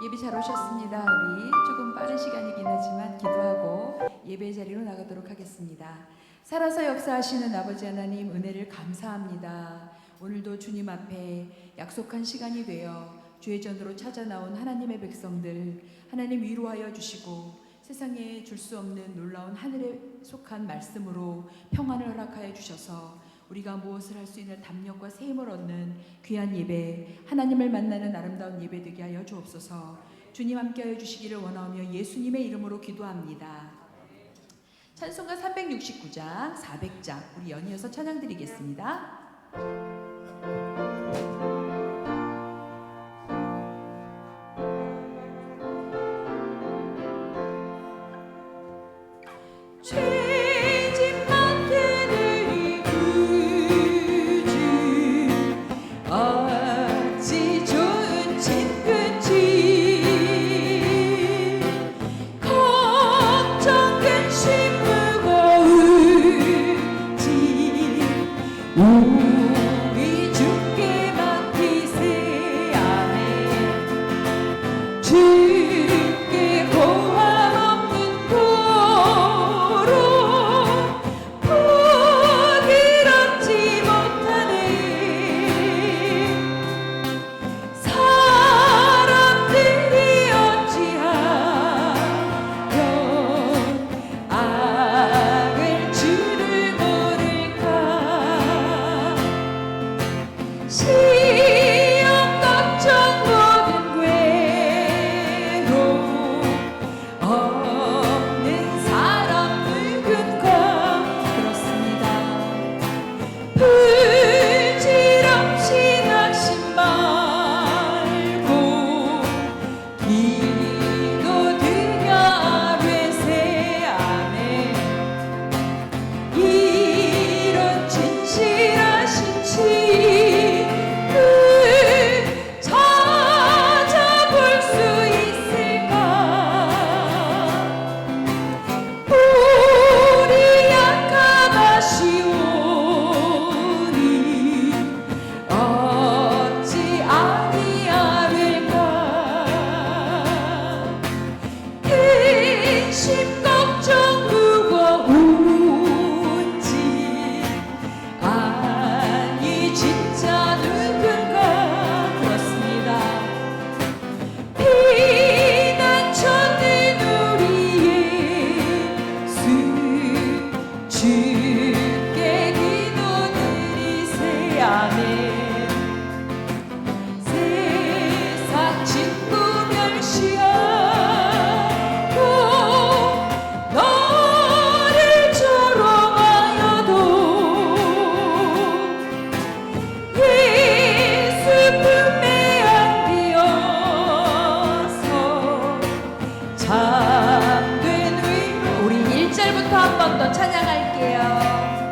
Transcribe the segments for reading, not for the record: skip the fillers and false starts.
예배 잘 오셨습니다. 우리 조금 빠른 시간이긴 하지만 기도하고 예배 자리로 나가도록 하겠습니다. 살아서 역사하시는 아버지 하나님 은혜를 감사합니다. 오늘도 주님 앞에 약속한 시간이 되어 주의 전으로 찾아 나온 하나님의 백성들, 하나님 위로하여 주시고 세상에 줄 수 없는 놀라운 하늘에 속한 말씀으로 평안을 허락하여 주셔서 우리가 무엇을 할 수 있는 담력과 새 힘을 얻는 귀한 예배, 하나님을 만나는 아름다운 예배 되게 하여 주옵소서. 주님 함께하여 주시기를 원하오며 예수님의 이름으로 기도합니다. 찬송가 369장 400장 우리 연이어서 찬양 드리겠습니다. 우리 주께 맡기세. 아멘. 주께 고함 없는 도로 부드럽지 못하네. 사람들이 어찌하여 악을 주를 모를까. 시험 걱정 모든 괴로움 없는 사람 늙은과 그렇습니다. 부질없이 낙심 말고 기도드려 외세. 아멘. 이런 진실하신 찾아볼 수 있을까. 우리 약하다시오니 어찌 아니하릴까. 근심 걱정 무거운지 아니 진짜 누군가. 그렇습니다. 피난처는 우리 예수 주께 기도드리세. 아멘. 세상 친구 멸시하고 너를 조롱하여도 예수 품에 안기어서 참된 위로. 우리 1절부터 한 번 더 찬양할게요.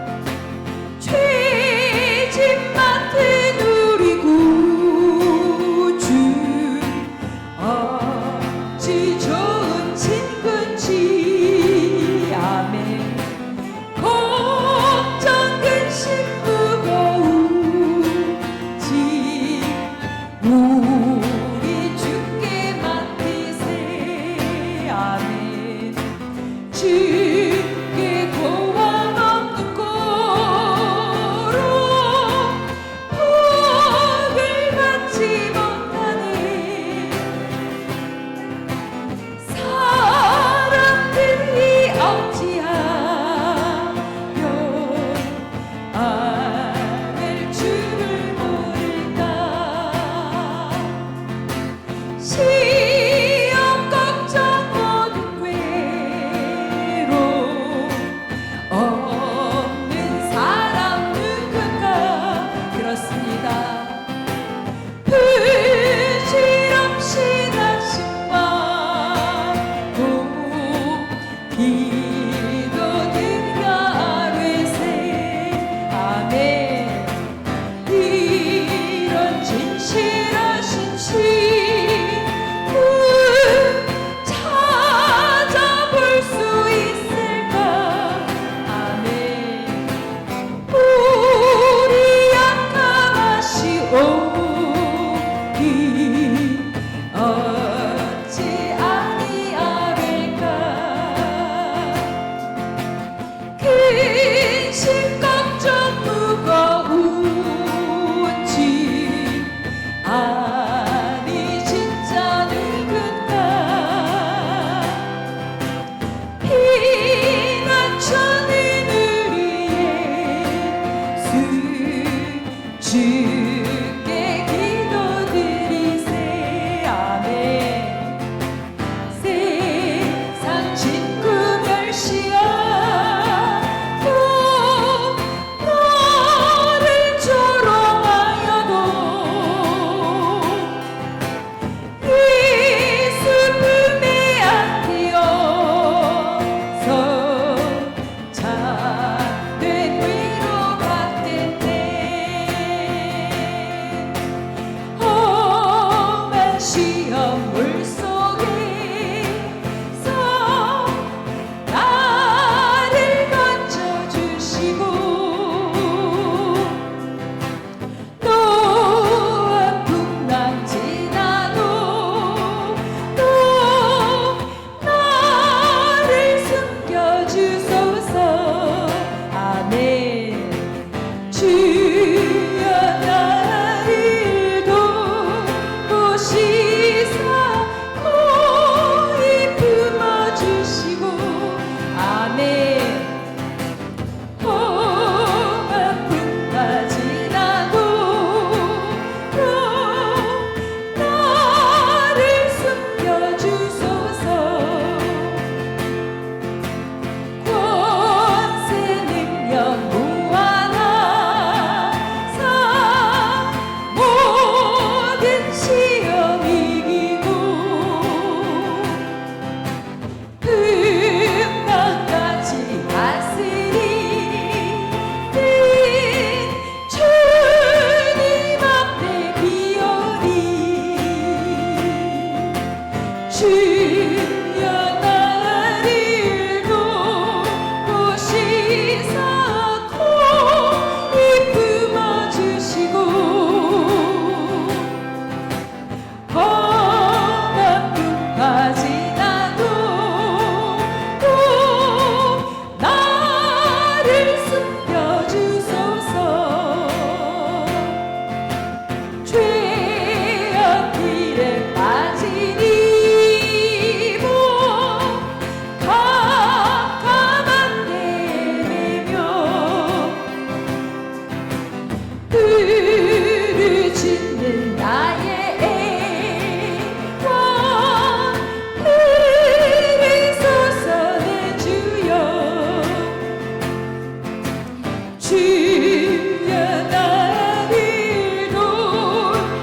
주여 나를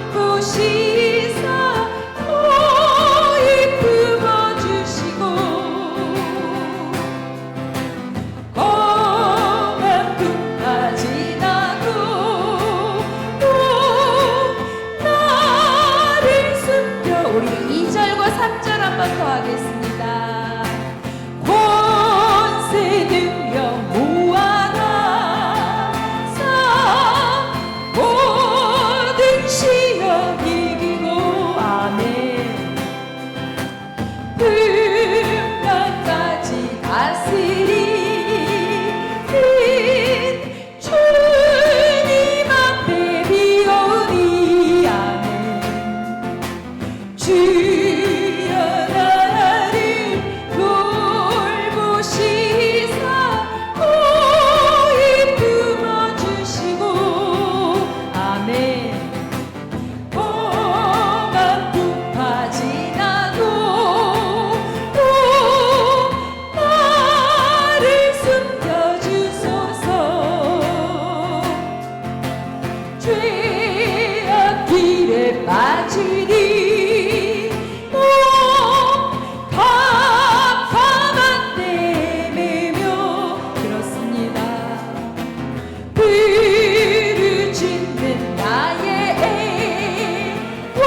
돌보시사 고이 품어주시고 검은 품까 지나고 또 나를 숨겨 우리 2절과 3절 한 번 더 하겠습니다. 권세 능력 모아나 사 모든 시험 이기고 아멘 풍랑까지 다스리는 주님 앞에 비오니 아멘 주여 나를 돌보시사 고이 품어주시고 아멘 험한 풍파 지나도 또 나를 숨겨주소서 죄악 길에 빠지니 또 깜깜한 때매며 그렇습니다 불을 짓는 나의 애와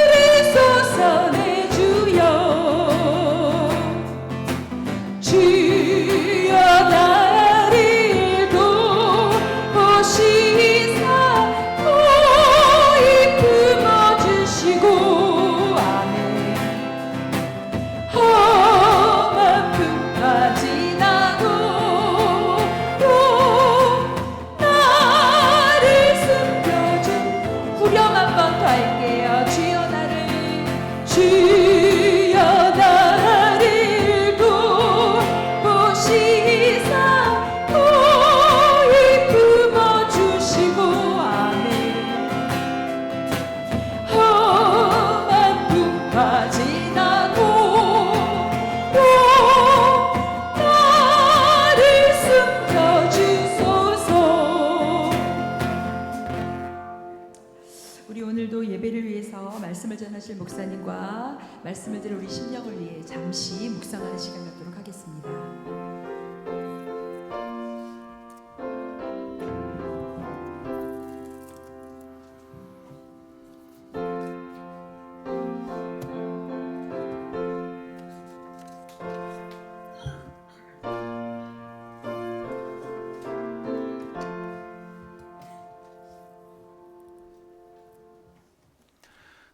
들으소서 내 주여 주여 나를 돌보시사 고이 품어주시고 아멘 험한 품까 지나도 또 나를 숨겨준 후렴 한 번 더 할게요 주여 나를 돌보시사 고이 품어주시고 아멘 험한 풍파 지나고 또 나를 숨겨주소서 우리 오늘도 예배를 위해서 말씀을 전하실 목사님과 말씀을 들은 우리 심령을 위해 잠시 묵상하는 시간 갖도록 하겠습니다.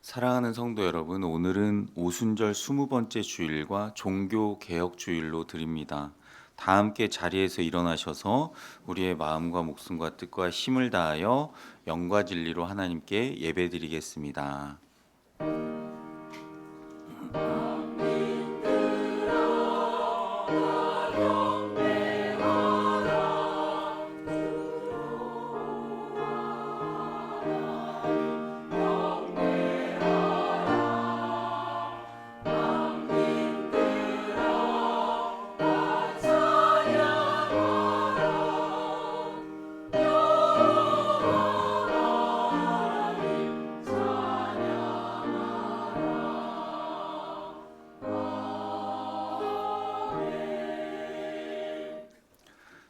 사랑하는 성도 여러분, 오늘은 오순절 20번째 주일과 종교개혁 주일로 드립니다. 다 함께 자리에서 일어나셔서 우리의 마음과 목숨과 뜻과 힘을 다하여 영과 진리로 하나님께 예배드리겠습니다.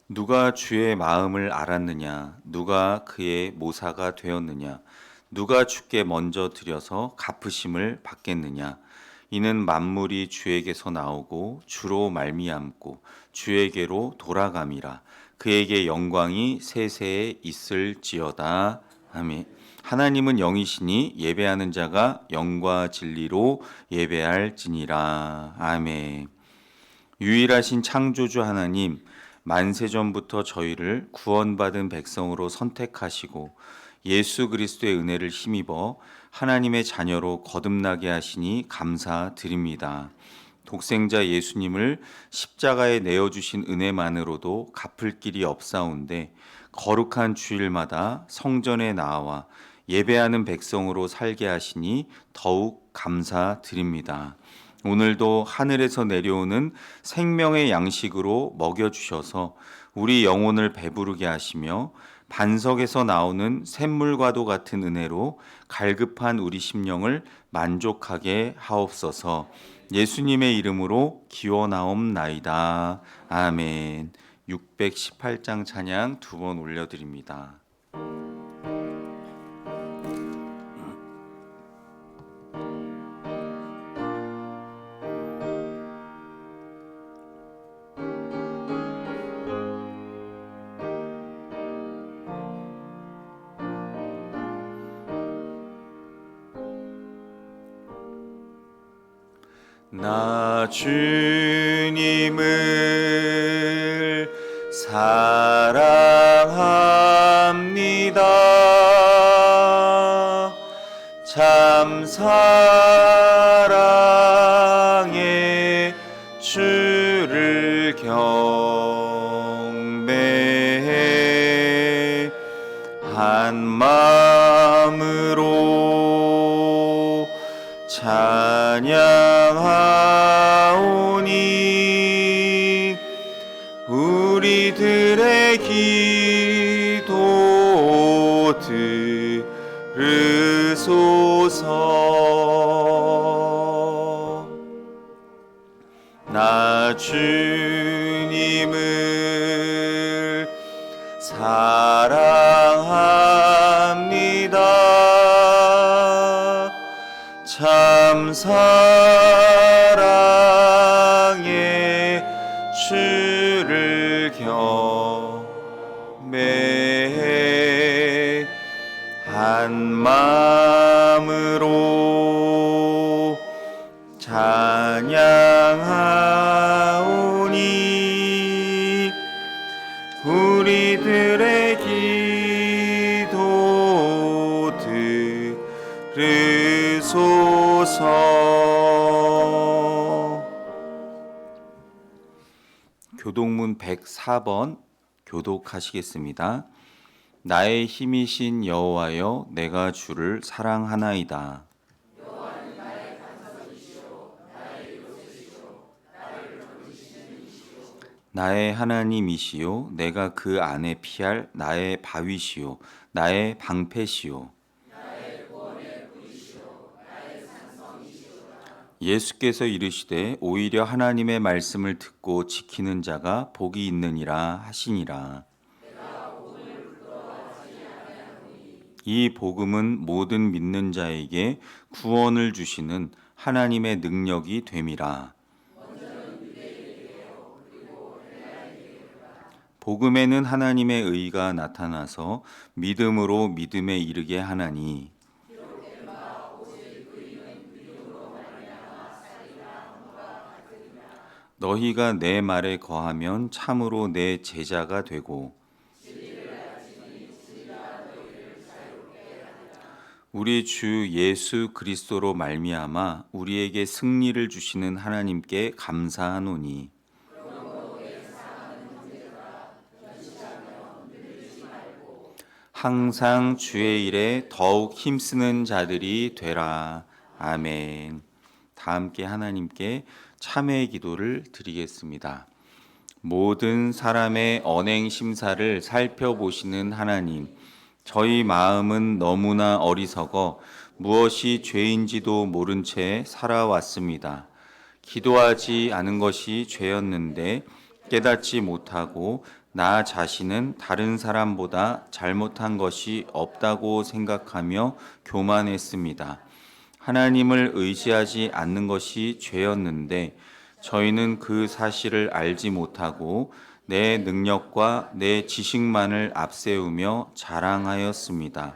누가 주의 마음을 알았느냐? 누가 그의 모사가 되었느냐? 누가 주께 먼저 드려서 갚으심을 받겠느냐? 이는 만물이 주에게서 나오고 주로 말미암고 주에게로 돌아감이라. 그에게 영광이 세세에 있을지어다. 아멘. 하나님은 영이시니 예배하는 자가 영과 진리로 예배할지니라. 아멘. 유일하신 창조주 하나님, 만세전부터 저희를 구원받은 백성으로 선택하시고 예수 그리스도의 은혜를 힘입어 하나님의 자녀로 거듭나게 하시니 감사드립니다. 독생자 예수님을 십자가에 내어주신 은혜만으로도 갚을 길이 없사온데 거룩한 주일마다 성전에 나와 예배하는 백성으로 살게 하시니 더욱 감사드립니다. 오늘도 하늘에서 내려오는 생명의 양식으로 먹여주셔서 우리 영혼을 배부르게 하시며 반석에서 나오는 샘물과도 같은 은혜로 갈급한 우리 심령을 만족하게 하옵소서. 예수님의 이름으로 기원하옵나이다. 아멘. 618장 찬양 두 번 올려드립니다. 나 주님을 사랑합니다. 참 사랑해 주를 경배해 한 마음으로 찬양하오니 우리들의 기도 들으소서. 나 주님을 사랑합니다. 참 사랑해 주를 경배해 한 마음으로 찬양하오니 우리들의 기도 들으소서. 교독문 104번 교독하시겠습니다. 나의 힘이신 여호와여, 내가 주를 사랑하나이다. 나의 하나님이시요, 내가 그 안에 피할 나의 바위시요, 나의 방패시요. 예수께서 이르시되 오히려 하나님의 말씀을 듣고 지키는 자가 복이 있느니라 하시니라. 이 복음은 모든 믿는 자에게 구원을 주시는 하나님의 능력이 됨이라. 복음에는 하나님의 의가 나타나서 믿음으로 믿음에 이르게 하나니 너희가 내 말에 거하면 참으로 내 제자가 되고 우리 주 예수 그리스도로 말미암아 우리에게 승리를 주시는 하나님께 감사하노니 항상 주의 일에 더욱 힘쓰는 자들이 되라. 아멘. 다 함께 하나님께 참회의 기도를 드리겠습니다. 모든 사람의 언행 심사를 살펴보시는 하나님, 저희 마음은 너무나 어리석어 무엇이 죄인지도 모른 채 살아왔습니다. 기도하지 않은 것이 죄였는데 깨닫지 못하고 나 자신은 다른 사람보다 잘못한 것이 없다고 생각하며 교만했습니다. 하나님을 의지하지 않는 것이 죄였는데 저희는 그 사실을 알지 못하고 내 능력과 내 지식만을 앞세우며 자랑하였습니다.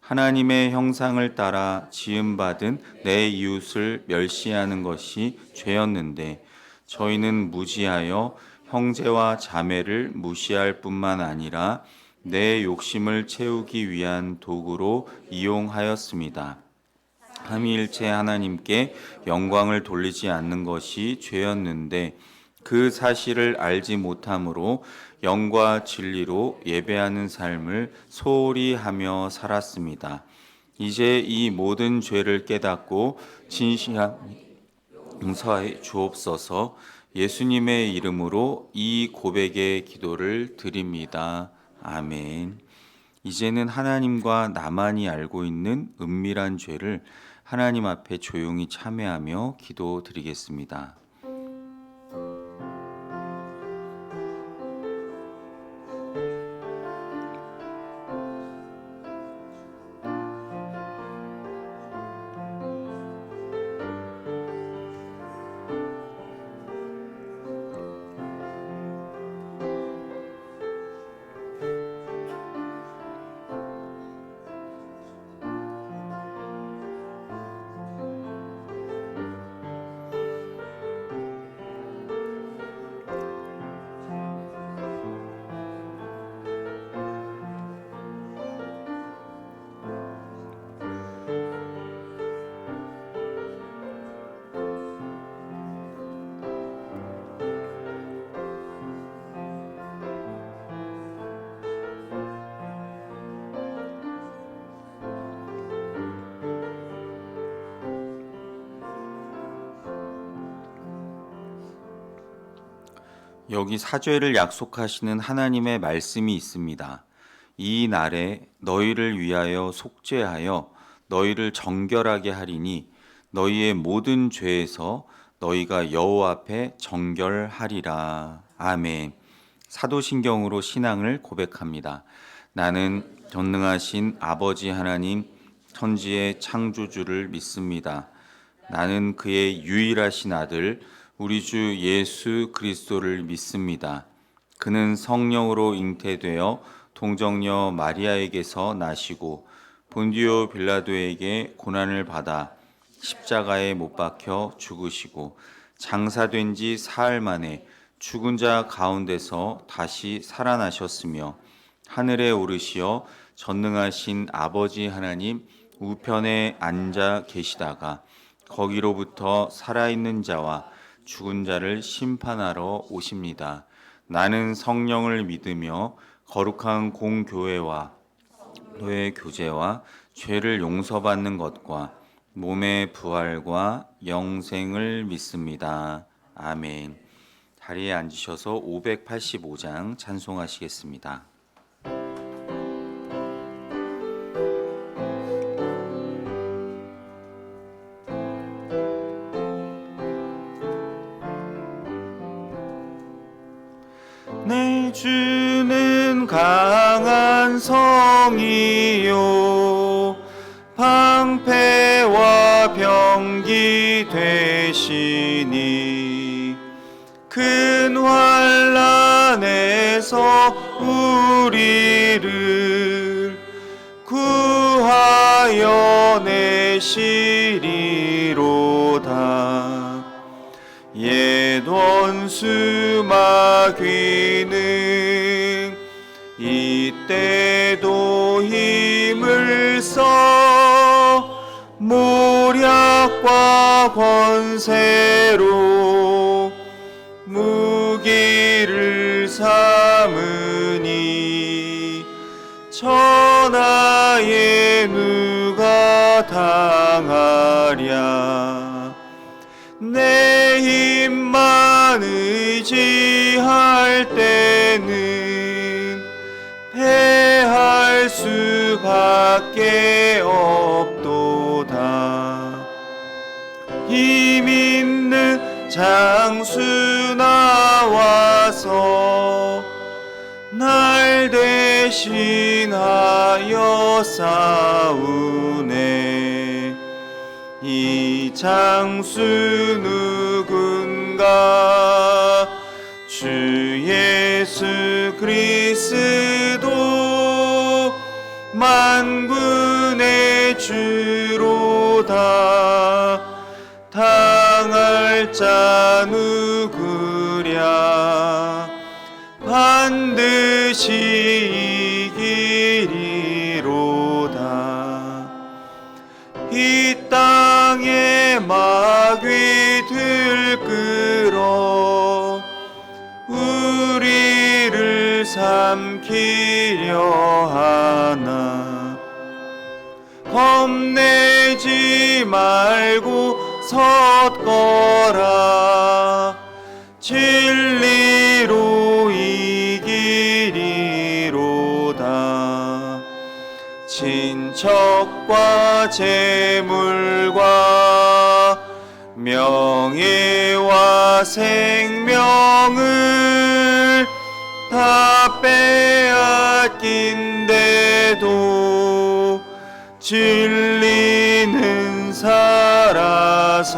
하나님의 형상을 따라 지음받은 내 이웃을 멸시하는 것이 죄였는데 저희는 무지하여 형제와 자매를 무시할 뿐만 아니라 내 욕심을 채우기 위한 도구로 이용하였습니다. 삼위일체 하나님께 영광을 돌리지 않는 것이 죄였는데 그 사실을 알지 못함으로 영과 진리로 예배하는 삶을 소홀히 하며 살았습니다. 이제 이 모든 죄를 깨닫고 진실한 용서해 주옵소서. 예수님의 이름으로 이 고백의 기도를 드립니다. 아멘. 이제는 하나님과 나만이 알고 있는 은밀한 죄를 하나님 앞에 조용히 참회하며 기도드리겠습니다. 여기 사죄를 약속하시는 하나님의 말씀이 있습니다. 이 날에 너희를 위하여 속죄하여 너희를 정결하게 하리니 너희의 모든 죄에서 너희가 여호와 앞에 정결하리라. 아멘. 사도신경으로 신앙을 고백합니다. 나는 전능하신 아버지 하나님 천지의 창조주를 믿습니다. 나는 그의 유일하신 아들 우리 주 예수 그리스도를 믿습니다. 그는 성령으로 잉태되어 동정녀 마리아에게서 나시고 본디오 빌라도에게 고난을 받아 십자가에 못 박혀 죽으시고 장사된 지 사흘 만에 죽은 자 가운데서 다시 살아나셨으며 하늘에 오르시어 전능하신 아버지 하나님 우편에 앉아 계시다가 거기로부터 살아있는 자와 죽은 자를 심판하러 오십니다. 나는 성령을 믿으며 거룩한 공교회와 교회 교제와 죄를 용서받는 것과 몸의 부활과 영생을 믿습니다. 아멘. 자리에 앉으셔서 585장 찬송하시겠습니다. 내 주는 강한 성이요 방패와 병기 되시니 큰 환난에서 우리를 구하여 내시리로다. 옛 원수 마귀는 이때도 힘을 써 모략과 권세로 무기를 삼으니 천하에 누가 당하랴. 내 힘만 의지할 때는 패할 수밖에 없도다. 힘 있는 장수 나와서 날 대신하여 싸우네. 이 장수 누군가 주 예수 그리스도 만군의 주로다. 당할 자 누구랴. 반드시 이기리로다. 이 땅에 마귀 들끓어 우리를 삼키려 하나. 겁내지 말고 섰거라. 진리로 이기리로다. 친척과 재물과 명예와 생명을 다 빼앗긴데도 진리는 살아서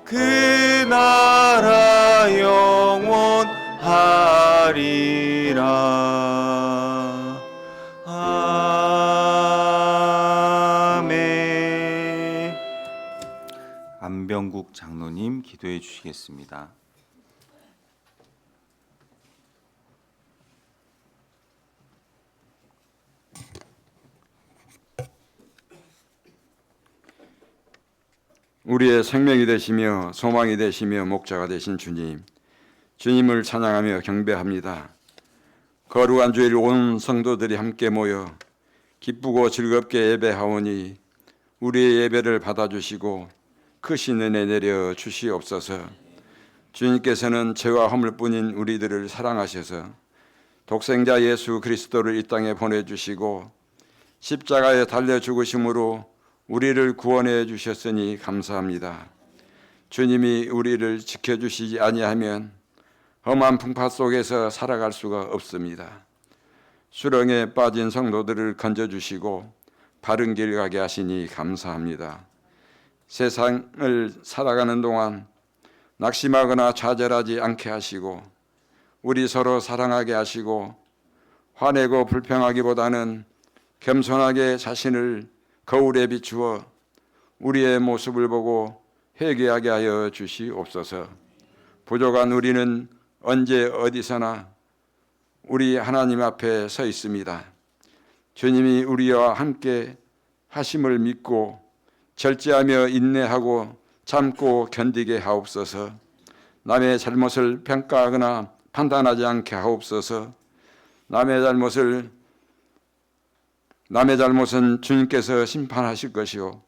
그 나라 영원하리라. 아멘. 안병국 장로님 기도해 주시겠습니다. 우리의 생명이 되시며 소망이 되시며 목자가 되신 주님, 주님을 찬양하며 경배합니다. 거룩한 주일 온 성도들이 함께 모여 기쁘고 즐겁게 예배하오니 우리의 예배를 받아주시고 크신 은혜 내려 주시옵소서. 주님께서는 죄와 허물뿐인 우리들을 사랑하셔서 독생자 예수 그리스도를 이 땅에 보내주시고 십자가에 달려 죽으심으로 우리를 구원해 주셨으니 감사합니다. 주님이 우리를 지켜주시지 아니하면 험한 풍파 속에서 살아갈 수가 없습니다. 수렁에 빠진 성도들을 건져주시고 바른 길 가게 하시니 감사합니다. 세상을 살아가는 동안 낙심하거나 좌절하지 않게 하시고 우리 서로 사랑하게 하시고 화내고 불평하기보다는 겸손하게 자신을 거울에 비추어 우리의 모습을 보고 회개하게 하여 주시옵소서. 부족한 우리는 언제 어디서나 우리 하나님 앞에 서 있습니다. 주님이 우리와 함께 하심을 믿고 절제하며 인내하고 참고 견디게 하옵소서. 남의 잘못을 평가하거나 판단하지 않게 하옵소서. 남의 잘못은 주님께서 심판하실 것이요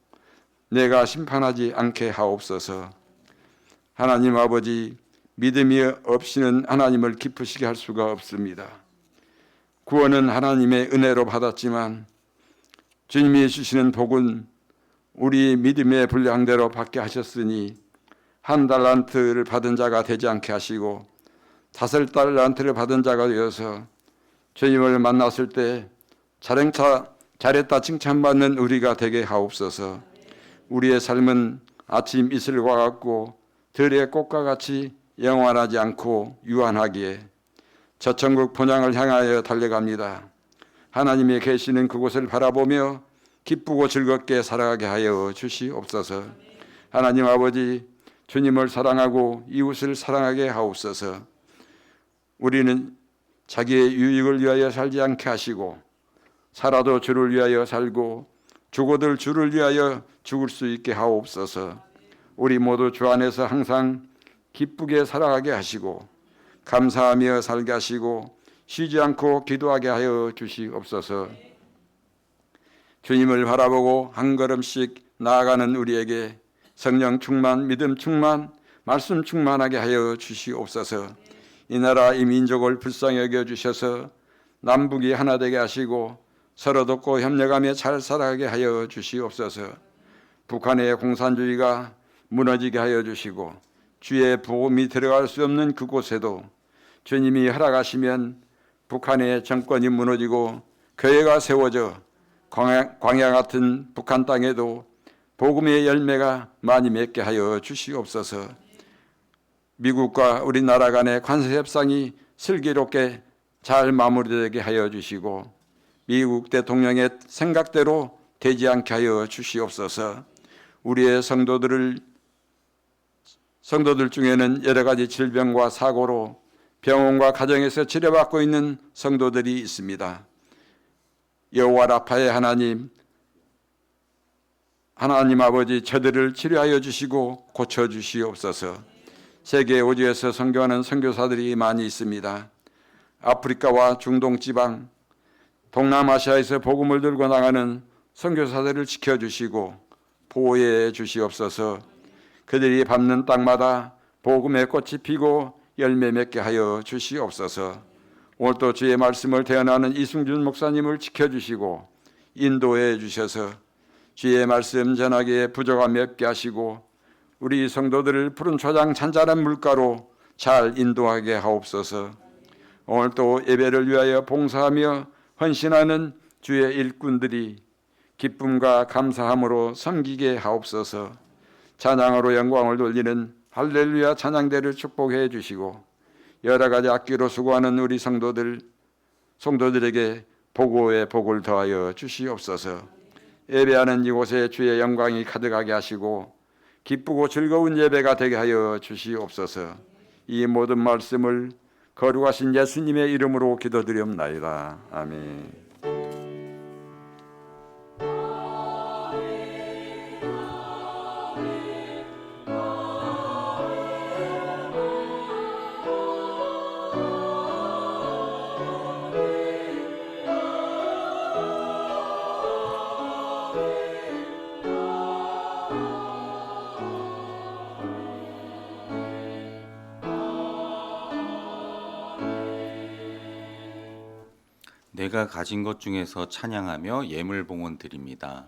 내가 심판하지 않게 하옵소서. 하나님 아버지, 믿음이 없이는 하나님을 기쁘시게 할 수가 없습니다. 구원은 하나님의 은혜로 받았지만 주님이 주시는 복은 우리 믿음의 분량대로 받게 하셨으니 1달란트를 받은 자가 되지 않게 하시고 5달란트를 받은 자가 되어서 주님을 만났을 때 잘했다 칭찬받는 우리가 되게 하옵소서. 우리의 삶은 아침 이슬과 같고 들의 꽃과 같이 영원하지 않고 유한하기에 저 천국 본향을 향하여 달려갑니다. 하나님이 계시는 그곳을 바라보며 기쁘고 즐겁게 살아가게 하여 주시옵소서. 하나님 아버지, 주님을 사랑하고 이웃을 사랑하게 하옵소서. 우리는 자기의 유익을 위하여 살지 않게 하시고 살아도 주를 위하여 살고 죽어도 주를 위하여 죽을 수 있게 하옵소서. 우리 모두 주 안에서 항상 기쁘게 살아가게 하시고 감사하며 살게 하시고 쉬지 않고 기도하게 하여 주시옵소서. 주님을 바라보고 한 걸음씩 나아가는 우리에게 성령 충만, 믿음 충만, 말씀 충만하게 하여 주시옵소서. 이 나라 이 민족을 불쌍히 여겨주셔서 남북이 하나 되게 하시고 서로 돕고 협력하며 잘 살아가게 하여 주시옵소서. 북한의 공산주의가 무너지게 하여 주시고 주의 복음이 들어갈 수 없는 그곳에도 주님이 허락하시면 북한의 정권이 무너지고 교회가 세워져 광야 같은 북한 땅에도 복음의 열매가 많이 맺게 하여 주시옵소서. 미국과 우리나라 간의 관세 협상이 슬기롭게 잘 마무리되게 하여 주시고 미국 대통령의 생각대로 되지 않게 하여 주시옵소서. 우리의 성도들 중에는 여러 가지 질병과 사고로 병원과 가정에서 치료받고 있는 성도들이 있습니다. 여호와 라파의 하나님 아버지, 저들을 치료하여 주시고 고쳐 주시옵소서. 세계 오지에서 선교하는 선교사들이 많이 있습니다. 아프리카와 중동 지방, 동남아시아에서 복음을 들고 나가는 선교사들을 지켜주시고 보호해 주시옵소서. 그들이 밟는 땅마다 복음의 꽃이 피고 열매 맺게 하여 주시옵소서. 오늘도 주의 말씀을 대언하는 이승준 목사님을 지켜주시고 인도해 주셔서 주의 말씀 전하기에 부족함이 없게 하시고 우리 성도들을 푸른 초장 잔잔한 물가로 잘 인도하게 하옵소서. 오늘도 예배를 위하여 봉사하며 헌신하는 주의 일꾼들이 기쁨과 감사함으로 섬기게 하옵소서. 찬양으로 영광을 돌리는 할렐루야 찬양대를 축복해 주시고 여러 가지 악기로 수고하는 우리 성도들에게 복의 복을 더하여 주시옵소서. 예배하는 이곳에 주의 영광이 가득하게 하시고 기쁘고 즐거운 예배가 되게 하여 주시옵소서. 이 모든 말씀을 거룩하신 예수님의 이름으로 기도드리옵나이다. 아멘. 내가 가진 것 중에서 찬양하며 예물 봉헌 드립니다.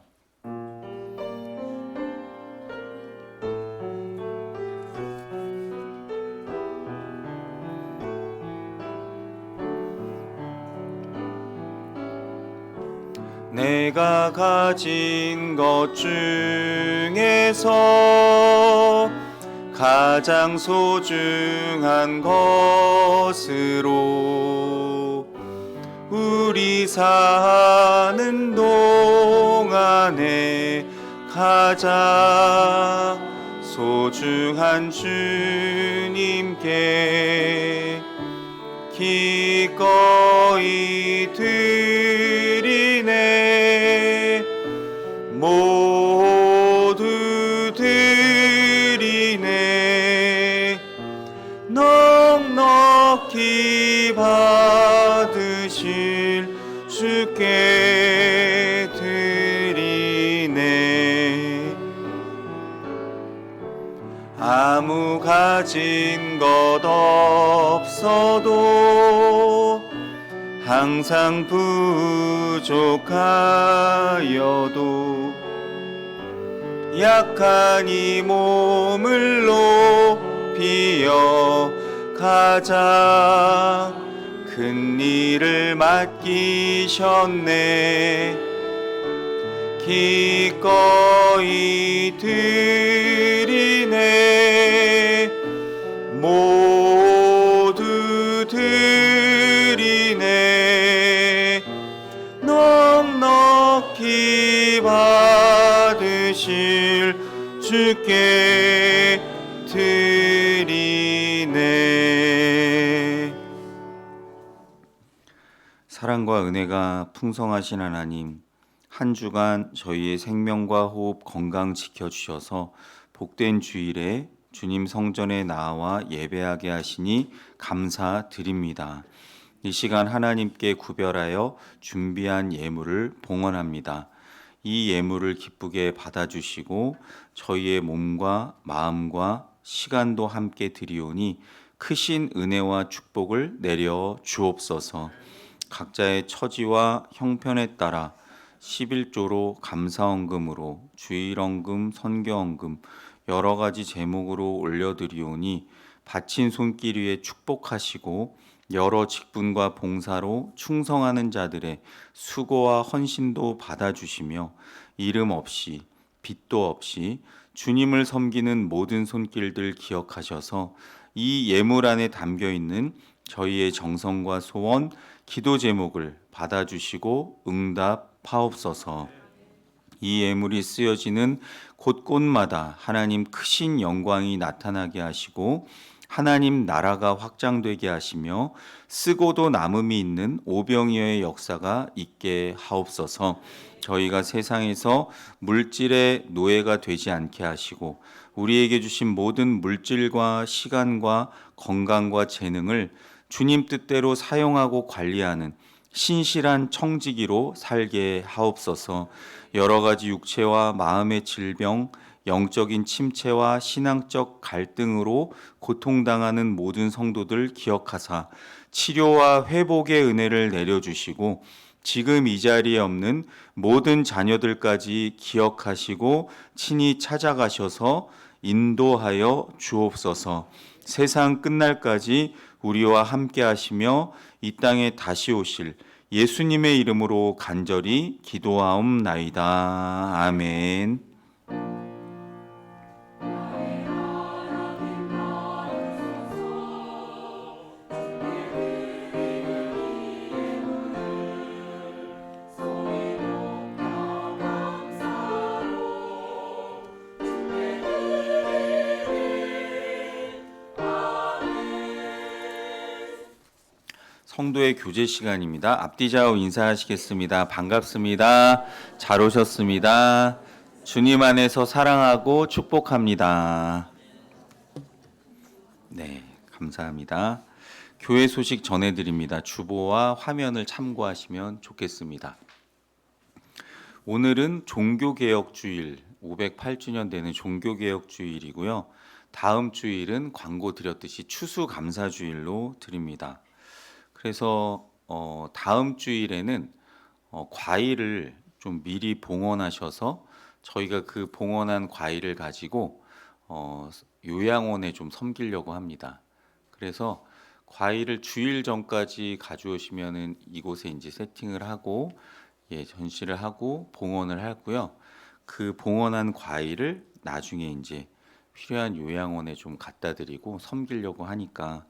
내가 가진 것 중에서 가장 소중한 것으로 우리 사는 동안에 가장 소중한 주님께 기꺼이 드리네. 모두 드리네. 넉넉히 받으실 주께 드리네. 아무 가진 것 없어도 항상 부족하여도 약한 이 몸을 높이어 가장 큰 일을 맡기셨네. 기꺼이 드리네. 모두 드리네. 넉넉히 받으실 주께 드리네. 사랑과 은혜가 풍성하신 하나님, 한 주간 저희의 생명과 호흡 건강 지켜주셔서 복된 주일에 주님 성전에 나와 예배하게 하시니 감사드립니다. 이 시간 하나님께 구별하여 준비한 예물을 봉헌합니다. 이 예물을 기쁘게 받아주시고 저희의 몸과 마음과 시간도 함께 드리오니 크신 은혜와 축복을 내려 주옵소서. 각자의 처지와 형편에 따라 11조로 감사헌금으로 주일헌금, 선교헌금 여러 가지 제목으로 올려드리오니 바친 손길 위에 축복하시고 여러 직분과 봉사로 충성하는 자들의 수고와 헌신도 받아주시며 이름 없이 빚도 없이 주님을 섬기는 모든 손길들 기억하셔서 이 예물 안에 담겨있는 저희의 정성과 소원, 기도 제목을 받아주시고 응답하옵소서. 이 예물이 쓰여지는 곳곳마다 하나님 크신 영광이 나타나게 하시고 하나님 나라가 확장되게 하시며 쓰고도 남음이 있는 오병이어의 역사가 있게 하옵소서. 저희가 세상에서 물질의 노예가 되지 않게 하시고 우리에게 주신 모든 물질과 시간과 건강과 재능을 주님 뜻대로 사용하고 관리하는 신실한 청지기로 살게 하옵소서. 여러 가지 육체와 마음의 질병, 영적인 침체와 신앙적 갈등으로 고통당하는 모든 성도들 기억하사 치료와 회복의 은혜를 내려주시고 지금 이 자리에 없는 모든 자녀들까지 기억하시고 친히 찾아가셔서 인도하여 주옵소서. 세상 끝날까지 우리와 함께 하시며 이 땅에 다시 오실 예수님의 이름으로 간절히 기도하옵나이다. 아멘. 성도의 교제 시간입니다. 앞뒤 좌우 인사하시겠습니다. 반갑습니다. 잘 오셨습니다. 주님 안에서 사랑하고 축복합니다. 네, 감사합니다. 교회 소식 전해드립니다. 주보와 화면을 참고하시면 좋겠습니다. 오늘은 종교개혁주일 508주년 되는 종교개혁주일이고요. 다음 주일은 광고 드렸듯이 추수감사주일로 드립니다. 그래서 다음 주일에는 과일을 좀 미리 봉헌하셔서 저희가 그 봉헌한 과일을 가지고 요양원에 좀 섬기려고 합니다. 그래서 과일을 주일 전까지 가져오시면은 이곳에 이제 세팅을 하고 전시를 하고 봉헌을 하고요. 그 봉헌한 과일을 나중에 이제 필요한 요양원에 좀 갖다 드리고 섬기려고 하니까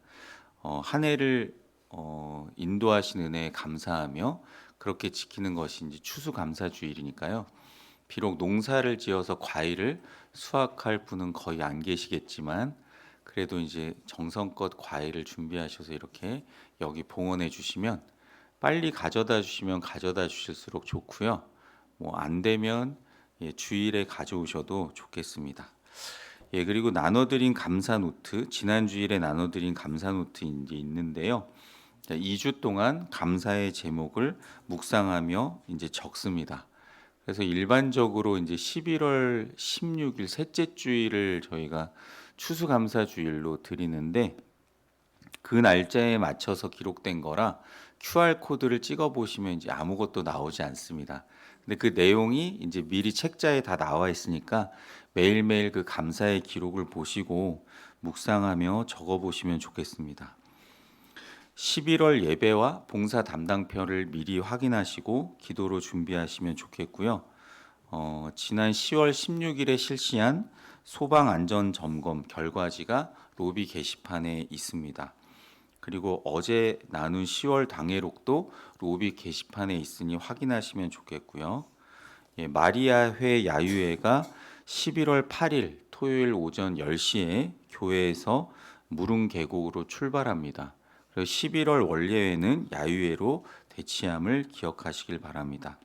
한 해를 인도하신 은혜에 감사하며 그렇게 지키는 것이 이제 추수감사주일이니까요. 비록 농사를 지어서 과일을 수확할 분은 거의 안 계시겠지만 그래도 이제 정성껏 과일을 준비하셔서 이렇게 여기 봉헌해 주시면 빨리 가져다 주시면 가져다 주실수록 좋고요. 뭐 안 되면 주일에 가져오셔도 좋겠습니다. 그리고 나눠드린 감사 노트, 지난 주일에 나눠드린 감사 노트 이제 있는데요. 2주 동안 감사의 제목을 묵상하며 이제 적습니다. 그래서 일반적으로 이제 11월 16일 셋째 주일을 저희가 추수감사주일로 드리는데 그 날짜에 맞춰서 기록된 거라 QR 코드를 찍어 보시면 이제 아무것도 나오지 않습니다. 근데 그 내용이 이제 미리 책자에 다 나와 있으니까 매일매일 그 감사의 기록을 보시고 묵상하며 적어 보시면 좋겠습니다. 11월 예배와 봉사 담당표를 미리 확인하시고 기도로 준비하시면 좋겠고요. 지난 10월 16일에 실시한 소방 안전 점검 결과지가 로비 게시판에 있습니다. 그리고 어제 나눈 10월 당회록도 로비 게시판에 있으니 확인하시면 좋겠고요. 마리아회 야유회가 11월 8일 토요일 오전 10시에 교회에서 무릉 계곡으로 출발합니다. 그리고 11월 원례회는 야유회로 대치함을 기억하시길 바랍니다.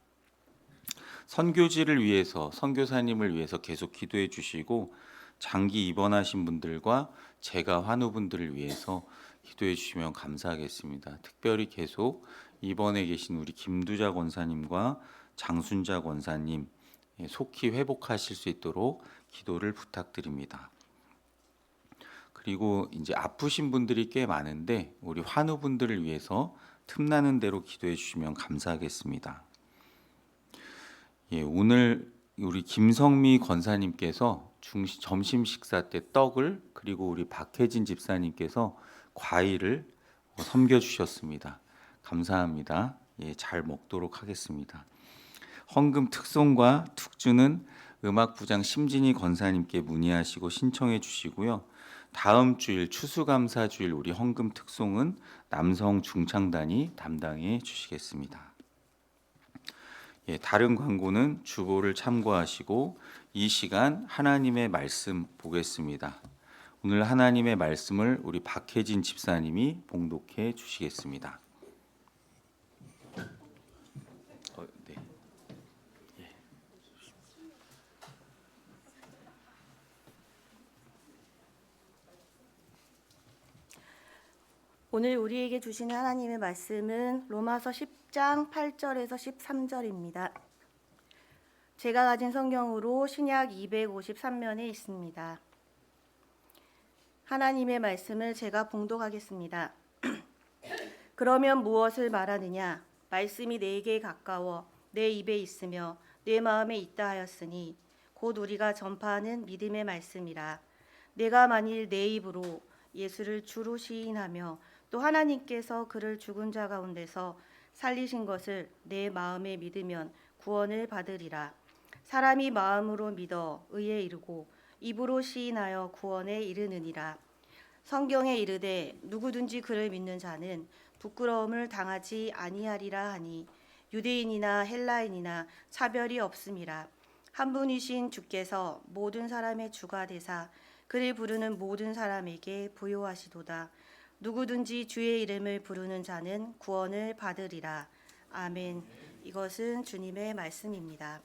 선교지를 위해서 선교사님을 위해서 계속 기도해 주시고 장기 입원하신 분들과 재가 환우분들을 위해서 기도해 주시면 감사하겠습니다. 특별히 계속 입원해 계신 우리 김두자 권사님과 장순자 권사님 속히 회복하실 수 있도록 기도를 부탁드립니다. 그리고 이제 아프신 분들이 꽤 많은데 우리 환우분들을 위해서 틈나는 대로 기도해 주시면 감사하겠습니다. 오늘 우리 김성미 권사님께서 점심 식사 때 떡을 그리고 우리 박혜진 집사님께서 과일을 섬겨 주셨습니다. 감사합니다. 잘 먹도록 하겠습니다. 헌금 특송과 특주는 음악부장 심진희 권사님께 문의하시고 신청해 주시고요. 다음 주일 추수감사주일 우리 헌금 특송은 남성 중창단이 담당해 주시겠습니다. 다른 광고는 주보를 참고하시고 이 시간 하나님의 말씀 보겠습니다. 오늘 하나님의 말씀을 우리 박혜진 집사님이 봉독해 주시겠습니다. 네. 오늘 우리에게 주시는 하나님의 말씀은 로마서 10장 8절에서 13절입니다. 제가 가진 성경으로 신약 253면에 있습니다. 하나님의 말씀을 제가 봉독하겠습니다. 그러면 무엇을 말하느냐? 말씀이 내게 가까워 내 입에 있으며 내 마음에 있다 하였으니 곧 우리가 전파하는 믿음의 말씀이라. 내가 만일 내 입으로 예수를 주로 시인하며 또 하나님께서 그를 죽은 자 가운데서 살리신 것을 내 마음에 믿으면 구원을 받으리라. 사람이 마음으로 믿어 의에 이르고 입으로 시인하여 구원에 이르느니라. 성경에 이르되 누구든지 그를 믿는 자는 부끄러움을 당하지 아니하리라 하니 유대인이나 헬라인이나 차별이 없음이라. 한 분이신 주께서 모든 사람의 주가 되사 그를 부르는 모든 사람에게 부요하시도다. 누구든지 주의 이름을 부르는 자는 구원을 받으리라. 아멘. 이것은 주님의 말씀입니다.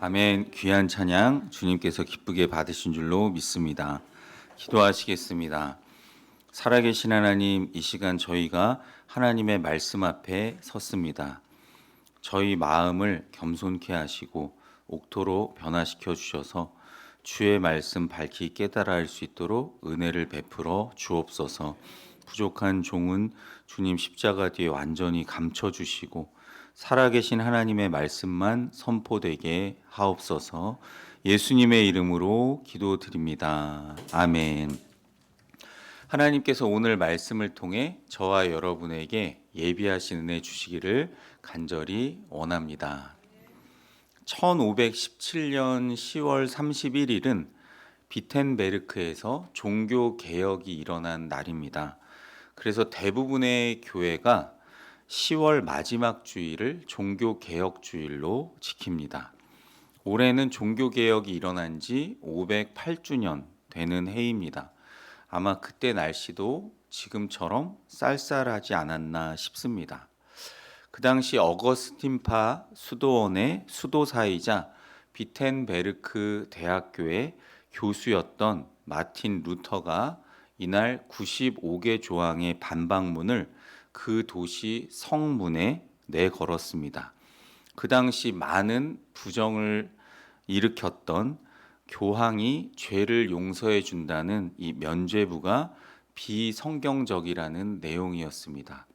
아멘. 귀한 찬양 주님께서 기쁘게 받으신 줄로 믿습니다. 기도하시겠습니다. 살아계신 하나님, 이 시간 저희가 하나님의 말씀 앞에 섰습니다. 저희 마음을 겸손케 하시고 옥토로 변화시켜 주셔서 주의 말씀 밝히 깨달아 알 수 있도록 은혜를 베풀어 주옵소서. 부족한 종은 주님 십자가 뒤에 완전히 감춰 주시고 살아계신 하나님의 말씀만 선포되게 하옵소서. 예수님의 이름으로 기도드립니다. 아멘. 하나님께서 오늘 말씀을 통해 저와 여러분에게 예비하신 은혜 주시기를 간절히 원합니다. 1517년 10월 31일은 비텐베르크에서 종교 개혁이 일어난 날입니다. 그래서 대부분의 교회가 10월 마지막 주일을 종교 개혁 주일로 지킵니다. 올해는 종교 개혁이 일어난 지 508주년 되는 해입니다. 아마 그때 날씨도 지금처럼 쌀쌀하지 않았나 싶습니다. 그 당시 어거스틴파 수도원의 수도사이자 비텐베르크 대학교의 교수였던 마틴 루터가 이날 95개 조항의 반박문을 그 도시 성문에 내걸었습니다. 그 당시 많은 부정을 일으켰던 교황이 죄를 용서해 준다는 이 면죄부가 비성경적이라는 내용이었습니다.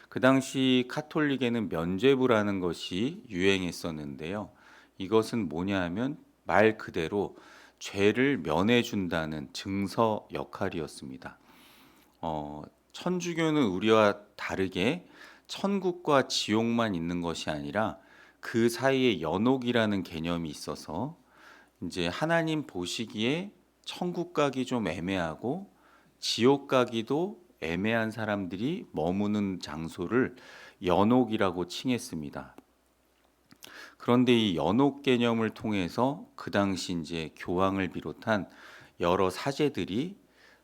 그 당시 카톨릭에는 면죄부라는 것이 유행했었는데요. 이것은 뭐냐 하면 말 그대로 죄를 면해 준다는 증서 역할이었습니다. 천주교는 우리와 다르게 천국과 지옥만 있는 것이 아니라 그 사이에 연옥이라는 개념이 있어서 이제 하나님 보시기에 천국 가기 좀 애매하고 지옥 가기도 애매한 사람들이 머무는 장소를 연옥이라고 칭했습니다. 그런데 이 연옥 개념을 통해서 그 당시 이제 교황을 비롯한 여러 사제들이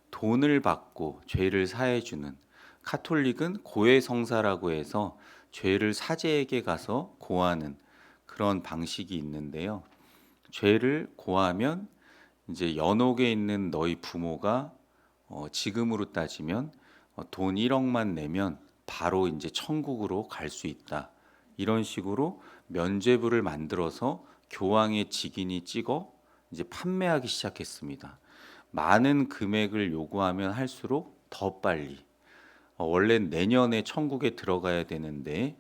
돈을 받고 죄를 사해 주는, 카톨릭은 고해성사라고 해서 죄를 사제에게 가서 고하는 그런 방식이 있는데요. 죄를 고하면 이제 연옥에 있는 너희 부모가 지금으로 따지면 돈 1억만 내면 바로 이제 천국으로 갈 수 있다. 이런 식으로 면죄부를 만들어서 교황의 직인이 찍어 이제 판매하기 시작했습니다. 많은 금액을 요구하면 할수록 더 빨리. 원래 내년에 천국에 들어가야 되는데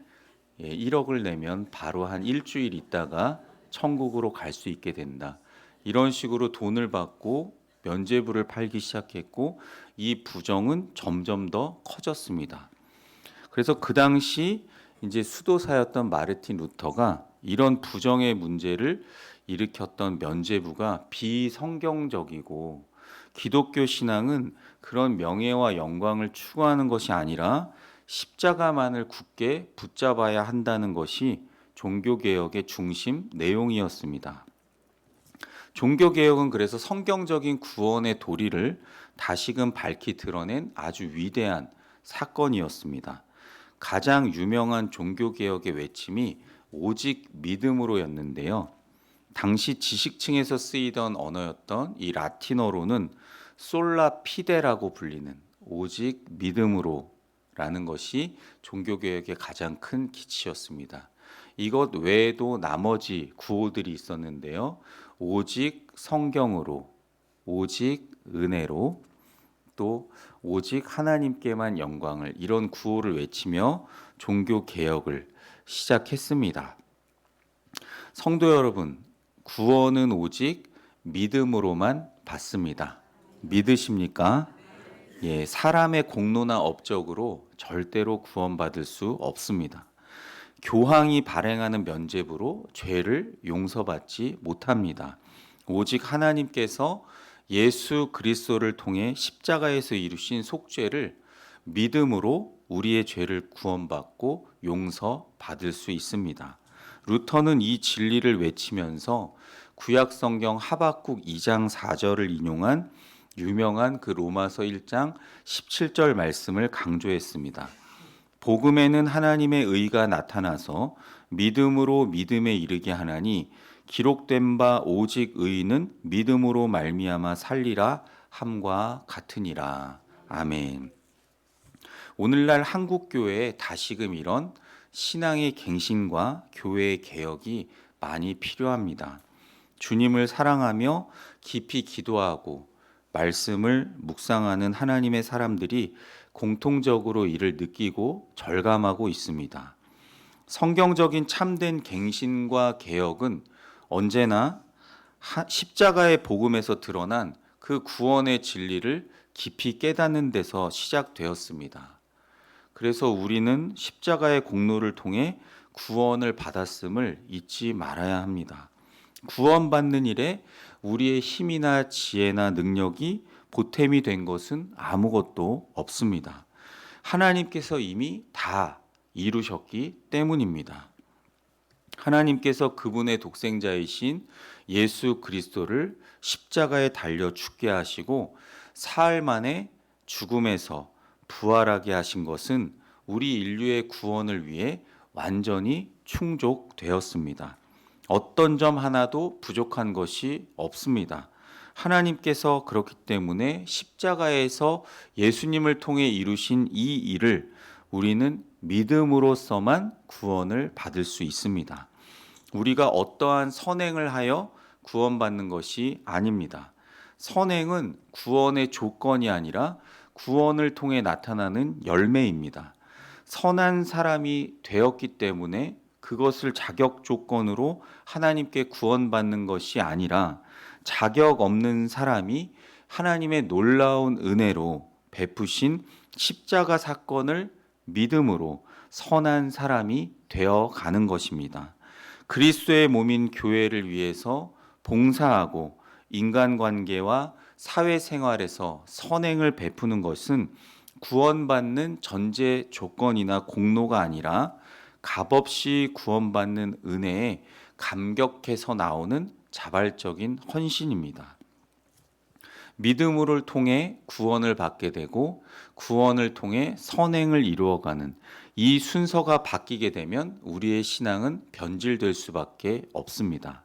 1억을 내면 바로 한 일주일 있다가 천국으로 갈 수 있게 된다. 이런 식으로 돈을 받고 면죄부를 팔기 시작했고 이 부정은 점점 더 커졌습니다. 그래서 그 당시 이제 수도사였던 마르틴 루터가 이런 부정의 문제를 일으켰던 면죄부가 비성경적이고 기독교 신앙은 그런 명예와 영광을 추구하는 것이 아니라 십자가만을 굳게 붙잡아야 한다는 것이 종교개혁의 중심 내용이었습니다. 종교개혁은 그래서 성경적인 구원의 도리를 다시금 밝히 드러낸 아주 위대한 사건이었습니다. 가장 유명한 종교개혁의 외침이 오직 믿음으로였는데요. 당시 지식층에서 쓰이던 언어였던 이 라틴어로는 솔라 피데라고 불리는 오직 믿음으로라는 것이 종교개혁의 가장 큰 기치였습니다. 이것 외에도 나머지 구호들이 있었는데요. 오직 성경으로, 오직 은혜로, 또 오직 하나님께만 영광을, 이런 구호를 외치며 종교개혁을 시작했습니다. 성도 여러분, 구원은 오직 믿음으로만 받습니다. 믿으십니까? 예, 사람의 공로나 업적으로 절대로 구원받을 수 없습니다. 교황이 발행하는 면죄부로 죄를 용서받지 못합니다. 오직 하나님께서 예수 그리스도를 통해 십자가에서 이루신 속죄를 믿음으로 우리의 죄를 구원받고 용서받을 수 있습니다. 루터는 이 진리를 외치면서 구약 성경 하박국 2장 4절을 인용한 유명한 그 로마서 1장 17절 말씀을 강조했습니다. 복음에는 하나님의 의가 나타나서 믿음으로 믿음에 이르게 하나니 기록된 바 오직 의인은 믿음으로 말미암아 살리라 함과 같으니라. 아멘. 오늘날 한국 교회에 다시금 이런 신앙의 갱신과 교회의 개혁이 많이 필요합니다. 주님을 사랑하며 깊이 기도하고 말씀을 묵상하는 하나님의 사람들이 공통적으로 이를 느끼고 절감하고 있습니다. 성경적인 참된 갱신과 개혁은 언제나 십자가의 복음에서 드러난 그 구원의 진리를 깊이 깨닫는 데서 시작되었습니다. 그래서 우리는 십자가의 공로를 통해 구원을 받았음을 잊지 말아야 합니다. 구원받는 일에 우리의 힘이나 지혜나 능력이 보탬이 된 것은 아무것도 없습니다. 하나님께서 이미 다 이루셨기 때문입니다. 하나님께서 그분의 독생자이신 예수 그리스도를 십자가에 달려 죽게 하시고 사흘 만에 죽음에서 부활하게 하신 것은 우리 인류의 구원을 위해 완전히 충족되었습니다. 어떤 점 하나도 부족한 것이 없습니다. 하나님께서 그렇기 때문에 십자가에서 예수님을 통해 이루신 이 일을 우리는 믿음으로서만 구원을 받을 수 있습니다. 우리가 어떠한 선행을 하여 구원받는 것이 아닙니다. 선행은 구원의 조건이 아니라 구원을 통해 나타나는 열매입니다. 선한 사람이 되었기 때문에 그것을 자격 조건으로 하나님께 구원받는 것이 아니라 자격 없는 사람이 하나님의 놀라운 은혜로 베푸신 십자가 사건을 믿음으로 선한 사람이 되어 가는 것입니다. 그리스도의 몸인 교회를 위해서 봉사하고 인간관계와 사회생활에서 선행을 베푸는 것은 구원받는 전제 조건이나 공로가 아니라 값없이 구원받는 은혜에 감격해서 나오는 자발적인 헌신입니다. 믿음을 통해 구원을 받게 되고 구원을 통해 선행을 이루어가는 이 순서가 바뀌게 되면 우리의 신앙은 변질될 수밖에 없습니다.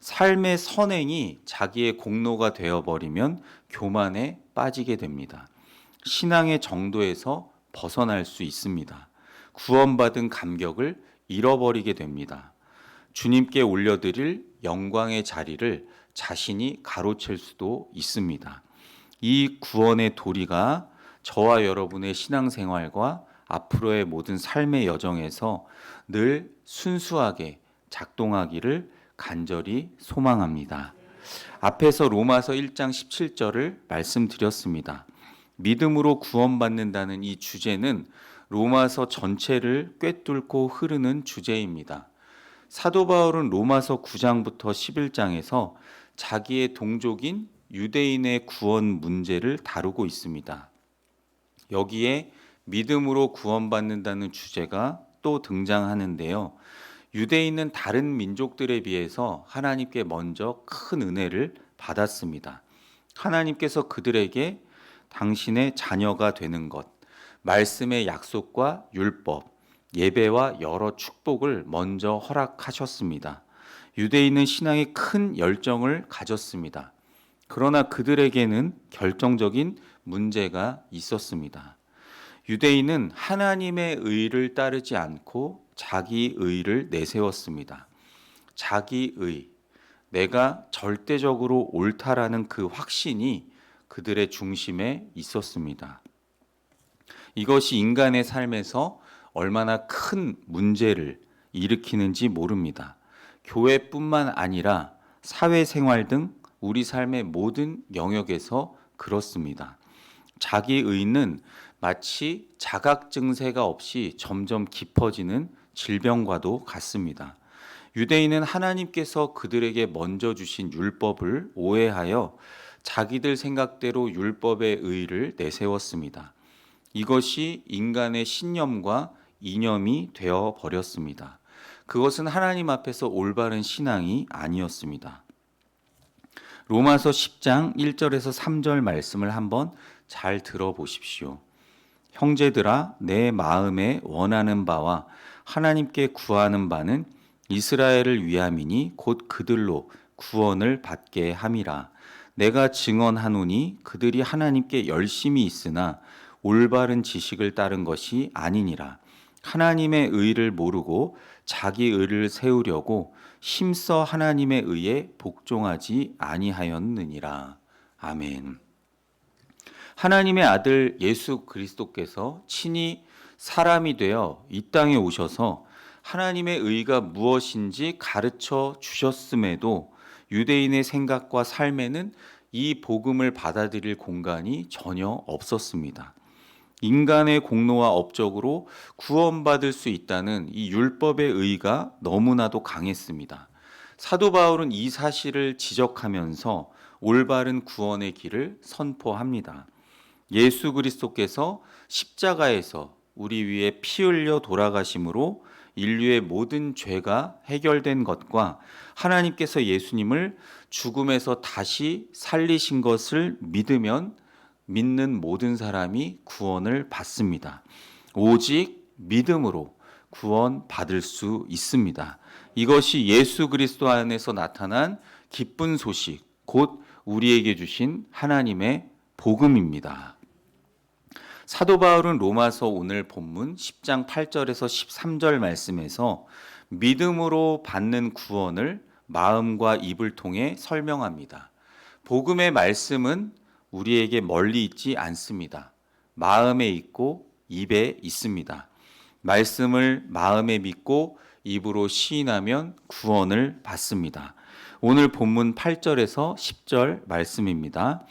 삶의 선행이 자기의 공로가 되어버리면 교만에 빠지게 됩니다. 신앙의 정도에서 벗어날 수 있습니다. 구원받은 감격을 잃어버리게 됩니다. 주님께 올려드릴 영광의 자리를 자신이 가로챌 수도 있습니다. 이 구원의 도리가 저와 여러분의 신앙생활과 앞으로의 모든 삶의 여정에서 늘 순수하게 작동하기를 간절히 소망합니다. 앞에서 로마서 1장 17절을 말씀드렸습니다. 믿음으로 구원받는다는 이 주제는 로마서 전체를 꿰뚫고 흐르는 주제입니다. 사도 바울은 로마서 9장부터 11장에서 자기의 동족인 유대인의 구원 문제를 다루고 있습니다. 여기에 믿음으로 구원받는다는 주제가 또 등장하는데요. 유대인은 다른 민족들에 비해서 하나님께 먼저 큰 은혜를 받았습니다. 하나님께서 그들에게 당신의 자녀가 되는 것, 말씀의 약속과 율법, 예배와 여러 축복을 먼저 허락하셨습니다. 유대인은 신앙에 큰 열정을 가졌습니다. 그러나 그들에게는 결정적인 문제가 있었습니다. 유대인은 하나님의 의를 따르지 않고 자기 의를 내세웠습니다. 자기 의, 내가 절대적으로 옳다라는 그 확신이 그들의 중심에 있었습니다. 이것이 인간의 삶에서 얼마나 큰 문제를 일으키는지 모릅니다. 교회뿐만 아니라 사회생활 등 우리 삶의 모든 영역에서 그렇습니다. 자기 의는 마치 자각 증세가 없이 점점 깊어지는 질병과도 같습니다. 유대인은 하나님께서 그들에게 먼저 주신 율법을 오해하여 자기들 생각대로 율법의 의를 내세웠습니다. 이것이 인간의 신념과 이념이 되어 버렸습니다. 그것은 하나님 앞에서 올바른 신앙이 아니었습니다. 로마서 10장 1절에서 3절 말씀을 한번 잘 들어보십시오. 형제들아, 내 마음에 원하는 바와 하나님께 구하는 바는 이스라엘을 위함이니 곧 그들로 구원을 받게 함이라. 내가 증언하노니 그들이 하나님께 열심히 있으나 올바른 지식을 따른 것이 아니니라. 하나님의 의를 모르고 자기 의를 세우려고 힘써 하나님의 의에 복종하지 아니하였느니라. 아멘. 하나님의 아들 예수 그리스도께서 친히 사람이 되어 이 땅에 오셔서 하나님의 의가 무엇인지 가르쳐 주셨음에도 유대인의 생각과 삶에는 이 복음을 받아들일 공간이 전혀 없었습니다. 인간의 공로와 업적으로 구원받을 수 있다는 이 율법의 의가 너무나도 강했습니다. 사도 바울은 이 사실을 지적하면서 올바른 구원의 길을 선포합니다. 예수 그리스도께서 십자가에서 우리 위에 피 흘려 돌아가심으로 인류의 모든 죄가 해결된 것과 하나님께서 예수님을 죽음에서 다시 살리신 것을 믿는 모든 사람이 구원을 받습니다. 오직 믿음으로 구원받을 수 있습니다. 이것이 예수 그리스도 안에서 나타난 기쁜 소식, 곧 우리에게 주신 하나님의 복음입니다. 사도 바울은 로마서 오늘 본문 10장 8절에서 13절 말씀에서 믿음으로 받는 구원을 마음과 입을 통해 설명합니다. 복음의 말씀은 우리에게 멀리 있지 않습니다. 마음에 있고 입에 있습니다. 말씀을 마음에 믿고 입으로 시인하면 구원을 받습니다. 오늘 본문 8절에서 10절 말씀입니다.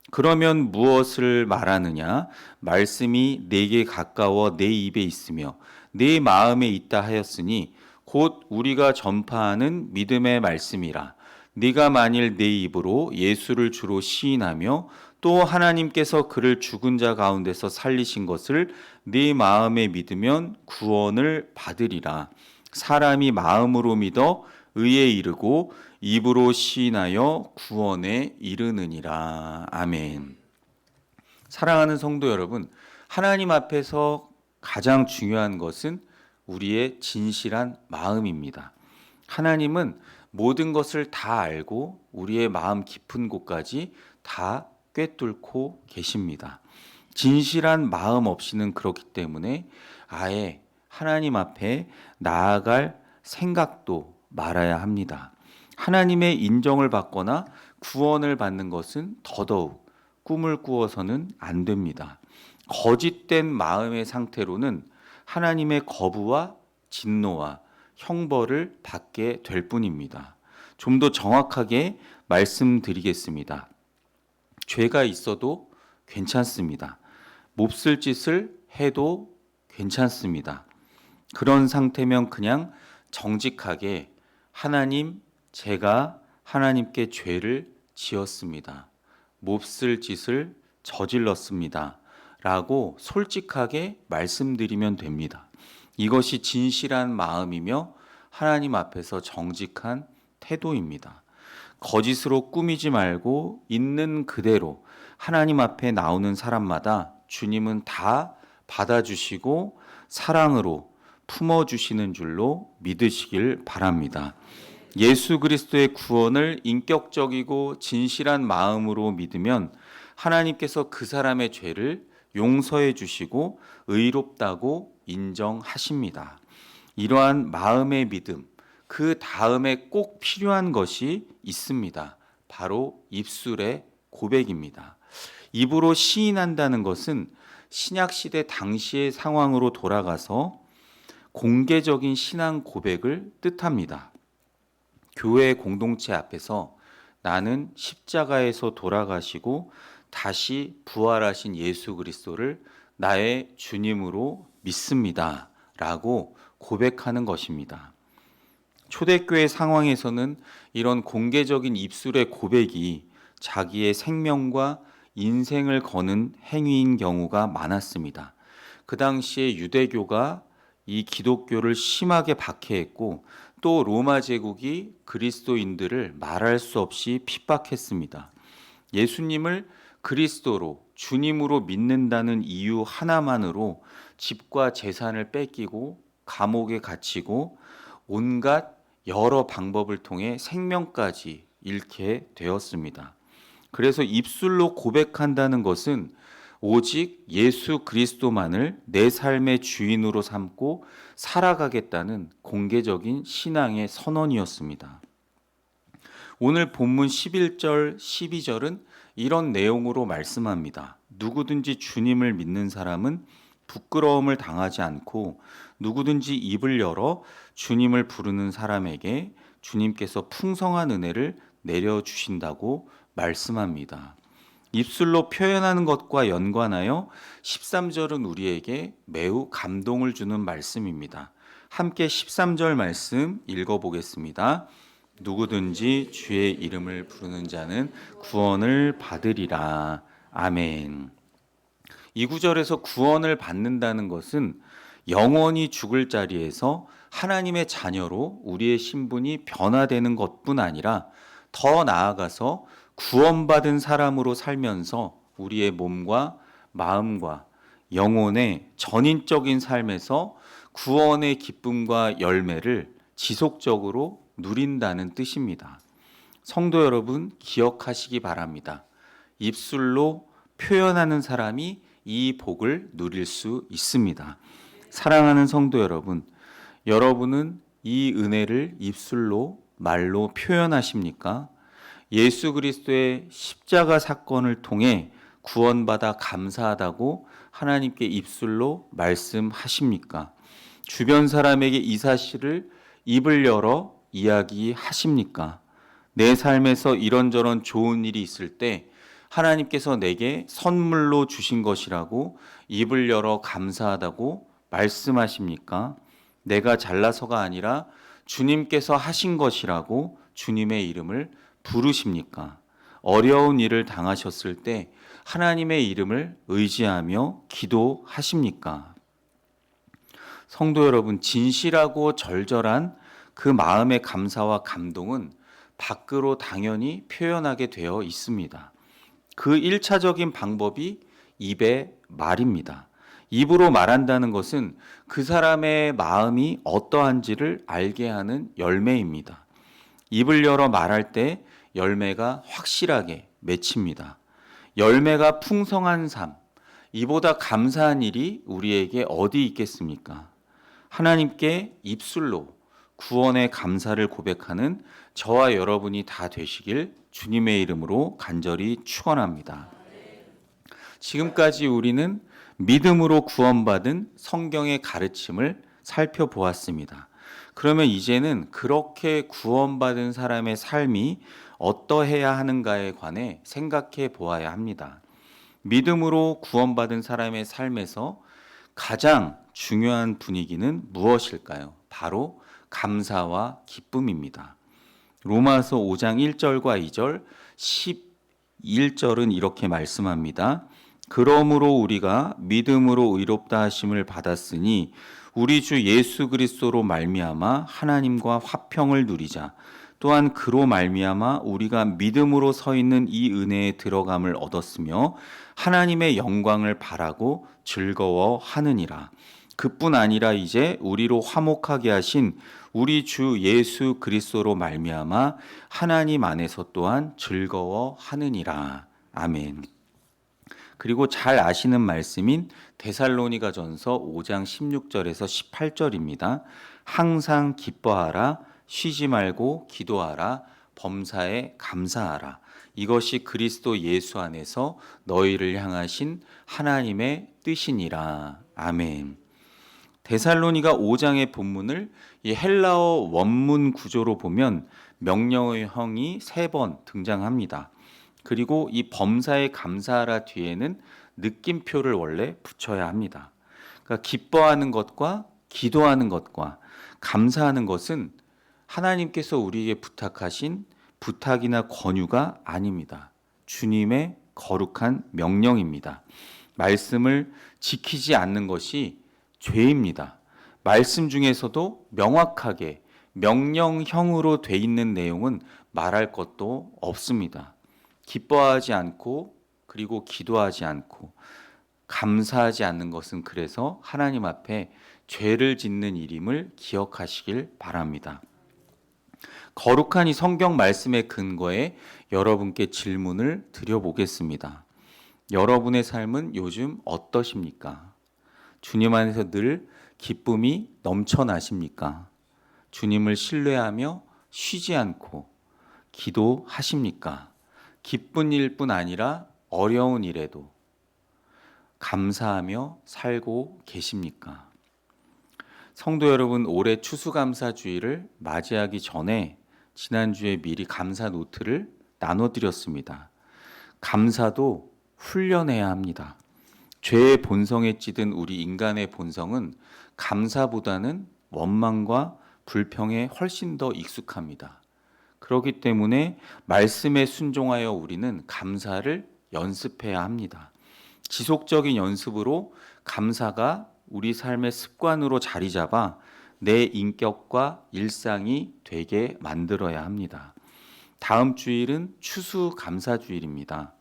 그러면 무엇을 말하느냐? 말씀이 내게 가까워 내 입에 있으며 내 마음에 있다 하였으니 곧 우리가 전파하는 믿음의 말씀이라. 네가 만일 내 입으로 예수를 주로 시인하며 또 하나님께서 그를 죽은 자 가운데서 살리신 것을 네 마음에 믿으면 구원을 받으리라. 사람이 마음으로 믿어 의에 이르고 입으로 시인하여 구원에 이르느니라. 아멘. 사랑하는 성도 여러분, 하나님 앞에서 가장 중요한 것은 우리의 진실한 마음입니다. 하나님은 모든 것을 다 알고 우리의 마음 깊은 곳까지 다 꿰뚫고 계십니다. 진실한 마음 없이는 그렇기 때문에 아예 하나님 앞에 나아갈 생각도 말아야 합니다. 하나님의 인정을 받거나 구원을 받는 것은 더더욱 꿈을 꾸어서는 안 됩니다. 거짓된 마음의 상태로는 하나님의 거부와 진노와 형벌을 받게 될 뿐입니다. 좀 더 정확하게 말씀드리겠습니다. 죄가 있어도 괜찮습니다. 몹쓸 짓을 해도 괜찮습니다. 그런 상태면 그냥 정직하게 하나님, 제가 하나님께 죄를 지었습니다. 몹쓸 짓을 저질렀습니다. 라고 솔직하게 말씀드리면 됩니다. 이것이 진실한 마음이며 하나님 앞에서 정직한 태도입니다. 거짓으로 꾸미지 말고 있는 그대로 하나님 앞에 나오는 사람마다 주님은 다 받아주시고 사랑으로 품어주시는 줄로 믿으시길 바랍니다. 예수 그리스도의 구원을 인격적이고 진실한 마음으로 믿으면 하나님께서 그 사람의 죄를 용서해 주시고 의롭다고 인정하십니다. 이러한 마음의 믿음, 그 다음에 꼭 필요한 것이 있습니다. 바로 입술의 고백입니다. 입으로 시인한다는 것은 신약시대 당시의 상황으로 돌아가서 공개적인 신앙 고백을 뜻합니다. 교회 공동체 앞에서 나는 십자가에서 돌아가시고 다시 부활하신 예수 그리스도를 나의 주님으로 믿습니다. 라고 고백하는 것입니다. 초대교회 상황에서는 이런 공개적인 입술의 고백이 자기의 생명과 인생을 거는 행위인 경우가 많았습니다. 그 당시에 유대교가 이 기독교를 심하게 박해했고 또 로마 제국이 그리스도인들을 말할 수 없이 핍박했습니다. 예수님을 그리스도로 주님으로 믿는다는 이유 하나만으로 집과 재산을 뺏기고 감옥에 갇히고 온갖 여러 방법을 통해 생명까지 잃게 되었습니다. 그래서 입술로 고백한다는 것은 오직 예수 그리스도만을 내 삶의 주인으로 삼고 살아가겠다는 공개적인 신앙의 선언이었습니다. 오늘 본문 11절, 12절은 이런 내용으로 말씀합니다. 누구든지 주님을 믿는 사람은 부끄러움을 당하지 않고 누구든지 입을 열어 주님을 부르는 사람에게 주님께서 풍성한 은혜를 내려주신다고 말씀합니다. 입술로 표현하는 것과 연관하여 13절은 우리에게 매우 감동을 주는 말씀입니다. 함께 13절 말씀 읽어보겠습니다. 누구든지 주의 이름을 부르는 자는 구원을 받으리라. 아멘. 이 구절에서 구원을 받는다는 것은 영원히 죽을 자리에서 하나님의 자녀로 우리의 신분이 변화되는 것뿐 아니라 더 나아가서 구원받은 사람으로 살면서 우리의 몸과 마음과 영혼의 전인적인 삶에서 구원의 기쁨과 열매를 지속적으로 누린다는 뜻입니다. 성도 여러분, 기억하시기 바랍니다. 입술로 표현하는 사람이 이 복을 누릴 수 있습니다. 사랑하는 성도 여러분, 여러분은 이 은혜를 입술로 말로 표현하십니까? 예수 그리스도의 십자가 사건을 통해 구원받아 감사하다고 하나님께 입술로 말씀하십니까? 주변 사람에게 이 사실을 입을 열어 이야기하십니까? 내 삶에서 이런저런 좋은 일이 있을 때 하나님께서 내게 선물로 주신 것이라고 입을 열어 감사하다고 말씀하십니까? 내가 잘나서가 아니라 주님께서 하신 것이라고 주님의 이름을 부르십니까? 어려운 일을 당하셨을 때 하나님의 이름을 의지하며 기도하십니까? 성도 여러분, 진실하고 절절한 그 마음의 감사와 감동은 밖으로 당연히 표현하게 되어 있습니다. 그 1차적인 방법이 입의 말입니다. 입으로 말한다는 것은 그 사람의 마음이 어떠한지를 알게 하는 열매입니다. 입을 열어 말할 때 열매가 확실하게 맺힙니다. 열매가 풍성한 삶, 이보다 감사한 일이 우리에게 어디 있겠습니까? 하나님께 입술로 구원의 감사를 고백하는 저와 여러분이 다 되시길 주님의 이름으로 간절히 축원합니다. 지금까지 우리는 믿음으로 구원받은 성경의 가르침을 살펴보았습니다. 그러면 이제는 그렇게 구원받은 사람의 삶이 어떠해야 하는가에 관해 생각해 보아야 합니다. 믿음으로 구원받은 사람의 삶에서 가장 중요한 분위기는 무엇일까요? 바로 감사와 기쁨입니다. 로마서 5장 1절과 2절, 11절은 이렇게 말씀합니다. 그러므로 우리가 믿음으로 의롭다 하심을 받았으니 우리 주 예수 그리스도로 말미암아 하나님과 화평을 누리자. 또한 그로 말미암아 우리가 믿음으로 서 있는 이 은혜에 들어감을 얻었으며 하나님의 영광을 바라고 즐거워하느니라. 그뿐 아니라 이제 우리로 화목하게 하신 우리 주 예수 그리스도로 말미암아 하나님 안에서 또한 즐거워하느니라. 아멘. 그리고 잘 아시는 말씀인 데살로니가전서 5장 16절에서 18절입니다. 항상 기뻐하라, 쉬지 말고 기도하라, 범사에 감사하라. 이것이 그리스도 예수 안에서 너희를 향하신 하나님의 뜻이니라. 아멘. 데살로니가 5장의 본문을 이 헬라어 원문 구조로 보면 명령형이 3번 등장합니다. 그리고 이 범사에 감사하라 뒤에는 느낌표를 원래 붙여야 합니다. 그러니까 기뻐하는 것과 기도하는 것과 감사하는 것은 하나님께서 우리에게 부탁하신 부탁이나 권유가 아닙니다. 주님의 거룩한 명령입니다. 말씀을 지키지 않는 것이 죄입니다. 말씀 중에서도 명확하게 명령형으로 돼 있는 내용은 말할 것도 없습니다. 기뻐하지 않고 그리고 기도하지 않고 감사하지 않는 것은 그래서 하나님 앞에 죄를 짓는 일임을 기억하시길 바랍니다. 거룩한 이 성경 말씀의 근거에 여러분께 질문을 드려보겠습니다. 여러분의 삶은 요즘 어떠십니까? 주님 안에서 늘 기쁨이 넘쳐나십니까? 주님을 신뢰하며 쉬지 않고 기도하십니까? 기쁜 일뿐 아니라 어려운 일에도 감사하며 살고 계십니까? 성도 여러분, 올해 추수감사주일을 맞이하기 전에 지난주에 미리 감사 노트를 나눠드렸습니다. 감사도 훈련해야 합니다. 죄의 본성에 찌든 우리 인간의 본성은 감사보다는 원망과 불평에 훨씬 더 익숙합니다. 그렇기 때문에 말씀에 순종하여 우리는 감사를 연습해야 합니다. 지속적인 연습으로 감사가 우리 삶의 습관으로 자리 잡아 내 인격과 일상이 되게 만들어야 합니다. 다음 주일은 추수감사주일입니다.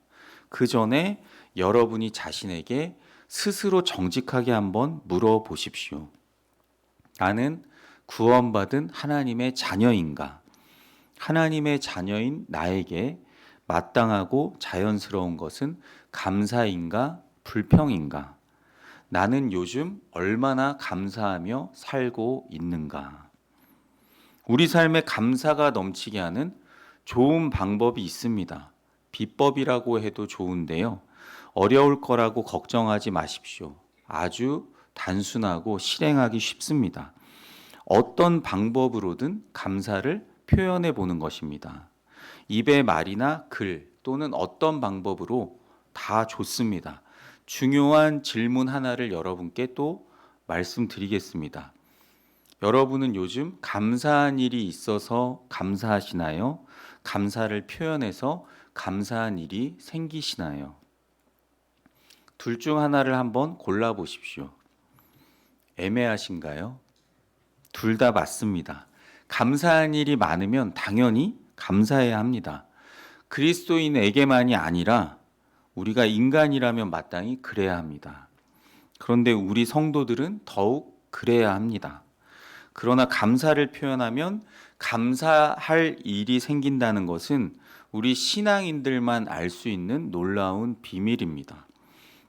그 전에 여러분이 자신에게 스스로 정직하게 한번 물어보십시오. 나는 구원받은 하나님의 자녀인가? 하나님의 자녀인 나에게 마땅하고 자연스러운 것은 감사인가 불평인가? 나는 요즘 얼마나 감사하며 살고 있는가? 우리 삶에 감사가 넘치게 하는 좋은 방법이 있습니다. 비법이라고 해도 좋은데요. 어려울 거라고 걱정하지 마십시오. 아주 단순하고 실행하기 쉽습니다. 어떤 방법으로든 감사를 표현해 보는 것입니다. 입의 말이나 글 또는 어떤 방법으로 다 좋습니다. 중요한 질문 하나를 여러분께 또 말씀드리겠습니다. 여러분은 요즘 감사한 일이 있어서 감사하시나요? 감사를 표현해서 감사한 일이 생기시나요? 둘 중 하나를 한번 골라 보십시오. 애매하신가요? 둘 다 맞습니다. 감사한 일이 많으면 당연히 감사해야 합니다. 그리스도인에게만이 아니라 우리가 인간이라면 마땅히 그래야 합니다. 그런데 우리 성도들은 더욱 그래야 합니다. 그러나 감사를 표현하면 감사할 일이 생긴다는 것은 우리 신앙인들만 알 수 있는 놀라운 비밀입니다.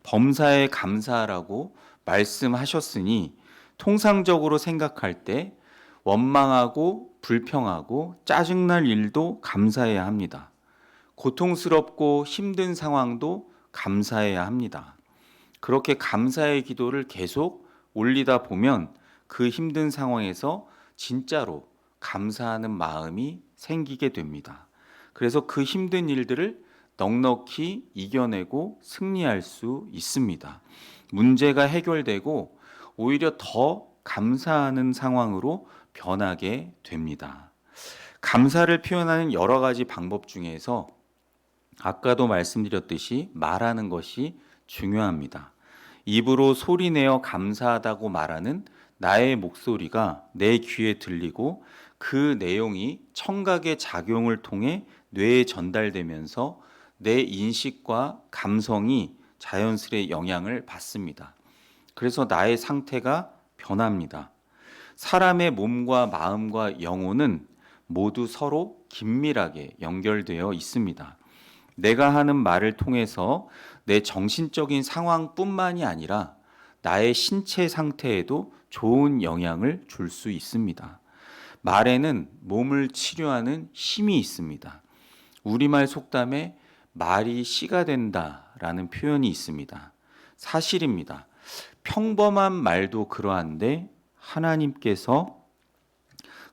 범사에 감사하라고 말씀하셨으니 통상적으로 생각할 때 원망하고 불평하고 짜증날 일도 감사해야 합니다. 고통스럽고 힘든 상황도 감사해야 합니다. 그렇게 감사의 기도를 계속 올리다 보면 그 힘든 상황에서 진짜로 감사하는 마음이 생기게 됩니다. 그래서 그 힘든 일들을 넉넉히 이겨내고 승리할 수 있습니다. 문제가 해결되고 오히려 더 감사하는 상황으로 변하게 됩니다. 감사를 표현하는 여러 가지 방법 중에서 아까도 말씀드렸듯이 말하는 것이 중요합니다. 입으로 소리내어 감사하다고 말하는 나의 목소리가 내 귀에 들리고 그 내용이 청각의 작용을 통해 뇌에 전달되면서 내 인식과 감성이 자연스레 영향을 받습니다. 그래서 나의 상태가 변합니다. 사람의 몸과 마음과 영혼은 모두 서로 긴밀하게 연결되어 있습니다. 내가 하는 말을 통해서 내 정신적인 상황뿐만이 아니라 나의 신체 상태에도 좋은 영향을 줄 수 있습니다. 말에는 몸을 치료하는 힘이 있습니다. 우리말 속담에 말이 씨가 된다라는 표현이 있습니다. 사실입니다. 평범한 말도 그러한데 하나님께서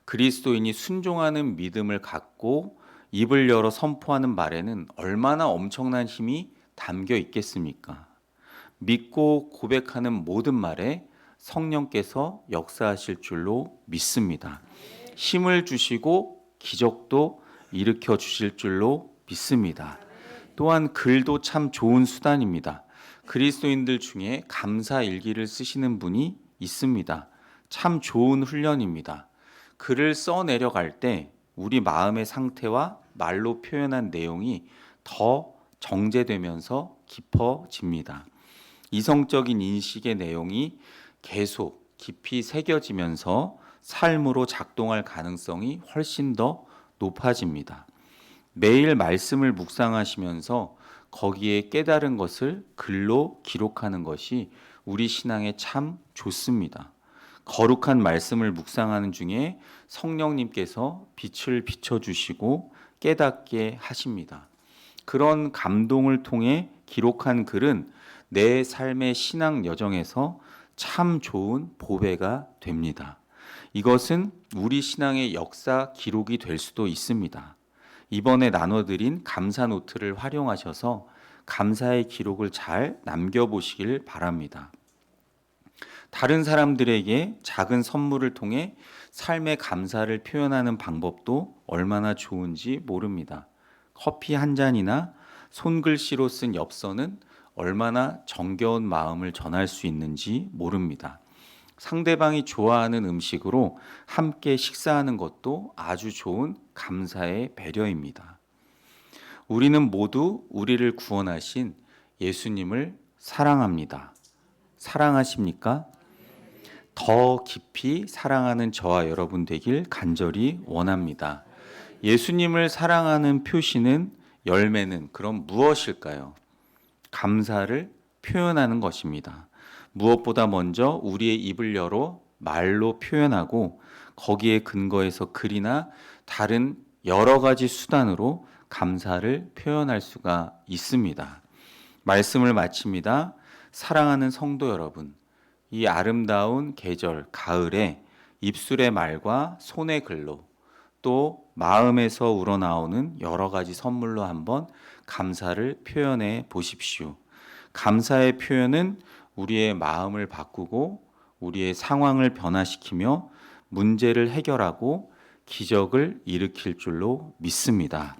그리스도인이 순종하는 믿음을 갖고 입을 열어 선포하는 말에는 얼마나 엄청난 힘이 담겨 있겠습니까? 믿고 고백하는 모든 말에 성령께서 역사하실 줄로 믿습니다. 힘을 주시고 기적도 일으켜 주실 줄로 믿습니다. 또한 글도 참 좋은 수단입니다. 그리스도인들 중에 감사 일기를 쓰시는 분이 있습니다. 참 좋은 훈련입니다. 글을 써내려갈 때 우리 마음의 상태와 말로 표현한 내용이 더 정제되면서 깊어집니다. 이성적인 인식의 내용이 계속 깊이 새겨지면서 삶으로 작동할 가능성이 훨씬 더 높아집니다. 매일 말씀을 묵상하시면서 거기에 깨달은 것을 글로 기록하는 것이 우리 신앙에 참 좋습니다. 거룩한 말씀을 묵상하는 중에 성령님께서 빛을 비춰주시고 깨닫게 하십니다. 그런 감동을 통해 기록한 글은 내 삶의 신앙 여정에서 참 좋은 보배가 됩니다. 이것은 우리 신앙의 역사 기록이 될 수도 있습니다. 이번에 나눠드린 감사 노트를 활용하셔서 감사의 기록을 잘 남겨보시길 바랍니다. 다른 사람들에게 작은 선물을 통해 삶의 감사를 표현하는 방법도 얼마나 좋은지 모릅니다. 커피 한 잔이나 손글씨로 쓴 엽서는 얼마나 정겨운 마음을 전할 수 있는지 모릅니다. 상대방이 좋아하는 음식으로 함께 식사하는 것도 아주 좋은 감사의 배려입니다. 우리는 모두 우리를 구원하신 예수님을 사랑합니다. 사랑하십니까? 더 깊이 사랑하는 저와 여러분 되길 간절히 원합니다. 예수님을 사랑하는 표시는 열매는 그럼 무엇일까요? 감사를 표현하는 것입니다. 무엇보다 먼저 우리의 입을 열어 말로 표현하고 거기에 근거해서 글이나 다른 여러 가지 수단으로 감사를 표현할 수가 있습니다. 말씀을 마칩니다. 사랑하는 성도 여러분, 이 아름다운 계절 가을에 입술의 말과 손의 글로 또 마음에서 우러나오는 여러 가지 선물로 한번 감사를 표현해 보십시오. 감사의 표현은 우리의 마음을 바꾸고 우리의 상황을 변화시키며 문제를 해결하고 기적을 일으킬 줄로 믿습니다.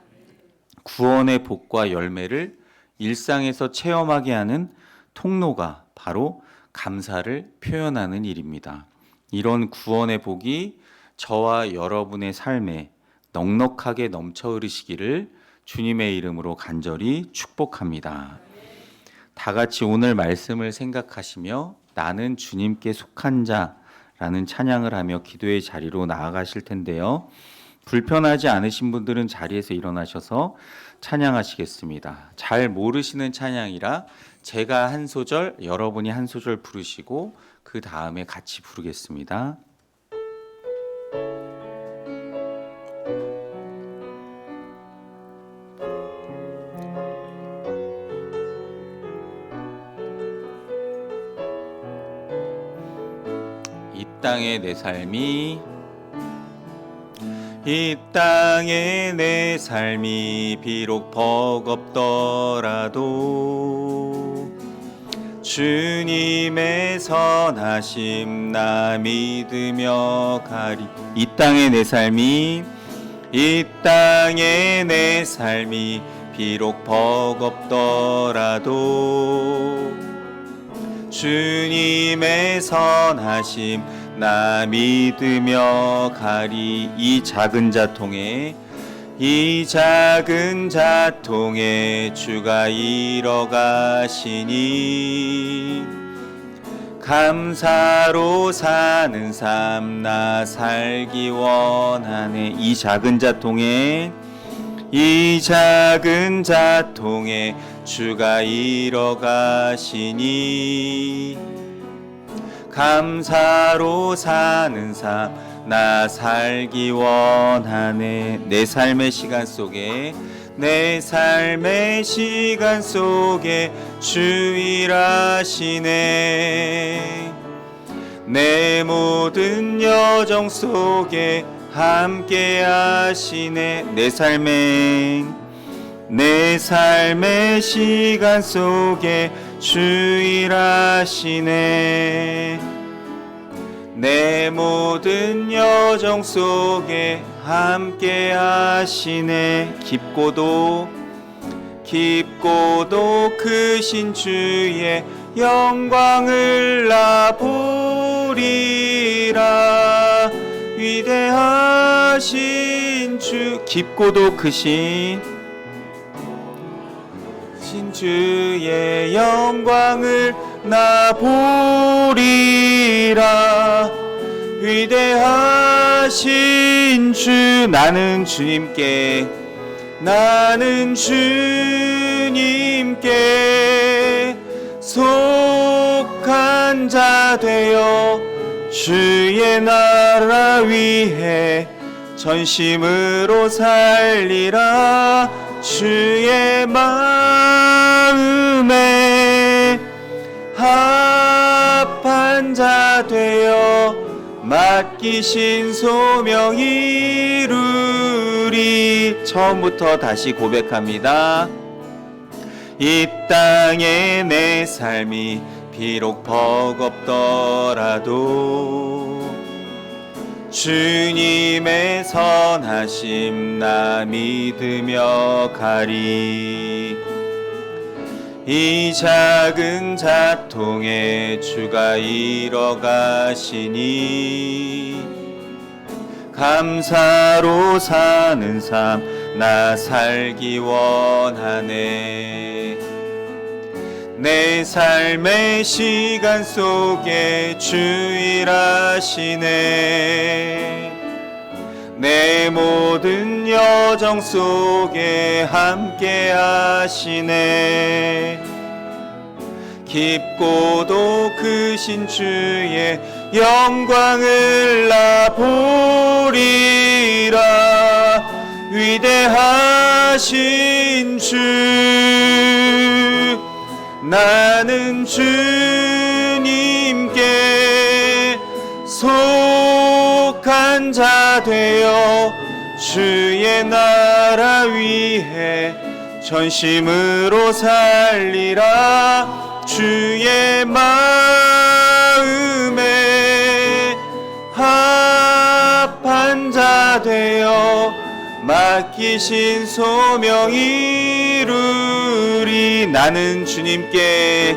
구원의 복과 열매를 일상에서 체험하게 하는 통로가 바로 감사를 표현하는 일입니다. 이런 구원의 복이 저와 여러분의 삶에 넉넉하게 넘쳐 흐르시기를 주님의 이름으로 간절히 축복합니다. 다 같이 오늘 말씀을 생각하시며 나는 주님께 속한 자라는 찬양을 하며 기도의 자리로 나아가실 텐데요. 불편하지 않으신 분들은 자리에서 일어나셔서 찬양하시겠습니다. 잘 모르시는 찬양이라 제가 한 소절, 여러분이 한 소절 부르시고 그 다음에 같이 부르겠습니다. 이 땅의 내 삶이 이 땅의 내 삶이 비록 버겁더라도 주님의 선하심 나 믿으며 가리. 이 땅의 내 삶이 이 땅의 내 삶이 비록 버겁더라도 주님의 선하심 나 믿으며 가리. 이 작은 자통에 주가 이뤄가시니 감사로 사는 삶 나 살기 원하네. 이 작은 자통에 주가 이뤄가시니 감사로 사는 삶 나 살기 원하네. 내 삶의 시간 속에 주 일하시네. 내 모든 여정 속에 함께 하시네. 내 삶의 시간 속에 주 일하시네. 내 모든 여정 속에 함께 하시네. 깊고도 크신 주의 영광을 나 보리라. 위대하신 주, 깊고도 크신 주의 영광을 나 보리라. 위대하신 주, 나는 주님께 속한 자 되어 주의 나라 위해 전심으로 살리라. 주의 마음에 합한 자 되어 맡기신 소명 이루리. 처음부터 다시 고백합니다. 이 땅에 내 삶이 비록 버겁더라도 주님의 선하심 나 믿으며 가리. 이 작은 자통에 주가 이뤄가시니 감사로 사는 삶 나 살기 원하네. 내 삶의 시간 속에 주 일하시네. 내 모든 여정 속에 함께 하시네. 깊고도 크신 주의 영광을 나 보리라. 위대하신 주, 나는 주님께 속한 자 되어 주의 나라 위해 전심으로 살리라. 주의 마음에 합한 자 되어 맡기신 소명 이루리. 나는 주님께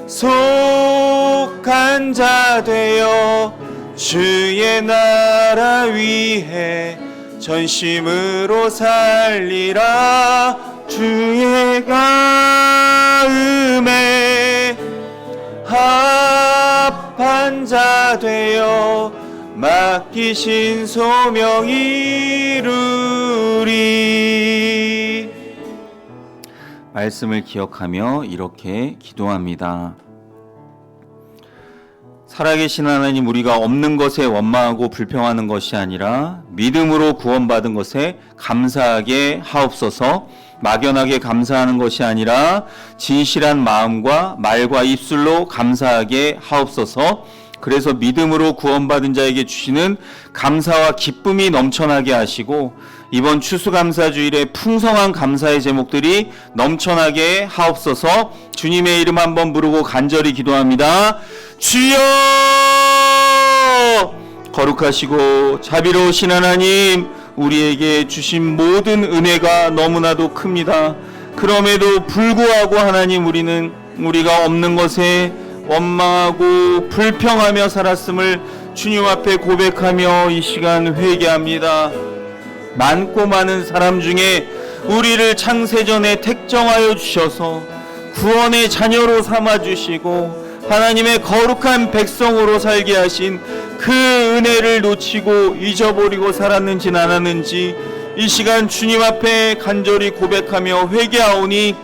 속한 자 되어 주의 나라 위해 전심으로 살리라. 주의 마음에 합한 자 되어 맡기신 소명 이루리. 말씀을 기억하며 이렇게 기도합니다. 살아계신 하나님, 우리가 없는 것에 원망하고 불평하는 것이 아니라 믿음으로 구원받은 것에 감사하게 하옵소서. 막연하게 감사하는 것이 아니라 진실한 마음과 말과 입술로 감사하게 하옵소서. 그래서 믿음으로 구원받은 자에게 주시는 감사와 기쁨이 넘쳐나게 하시고 이번 추수감사주일에 풍성한 감사의 제목들이 넘쳐나게 하옵소서. 주님의 이름 한번 부르고 간절히 기도합니다. 주여! 거룩하시고 자비로우신 하나님, 우리에게 주신 모든 은혜가 너무나도 큽니다. 그럼에도 불구하고 하나님, 우리가 없는 것에 원망하고 불평하며 살았음을 주님 앞에 고백하며 이 시간 회개합니다. 많고 많은 사람 중에 우리를 창세전에 택정하여 주셔서 구원의 자녀로 삼아주시고 하나님의 거룩한 백성으로 살게 하신 그 은혜를 놓치고 잊어버리고 살았는지 않았는지 이 시간 주님 앞에 간절히 고백하며 회개하오니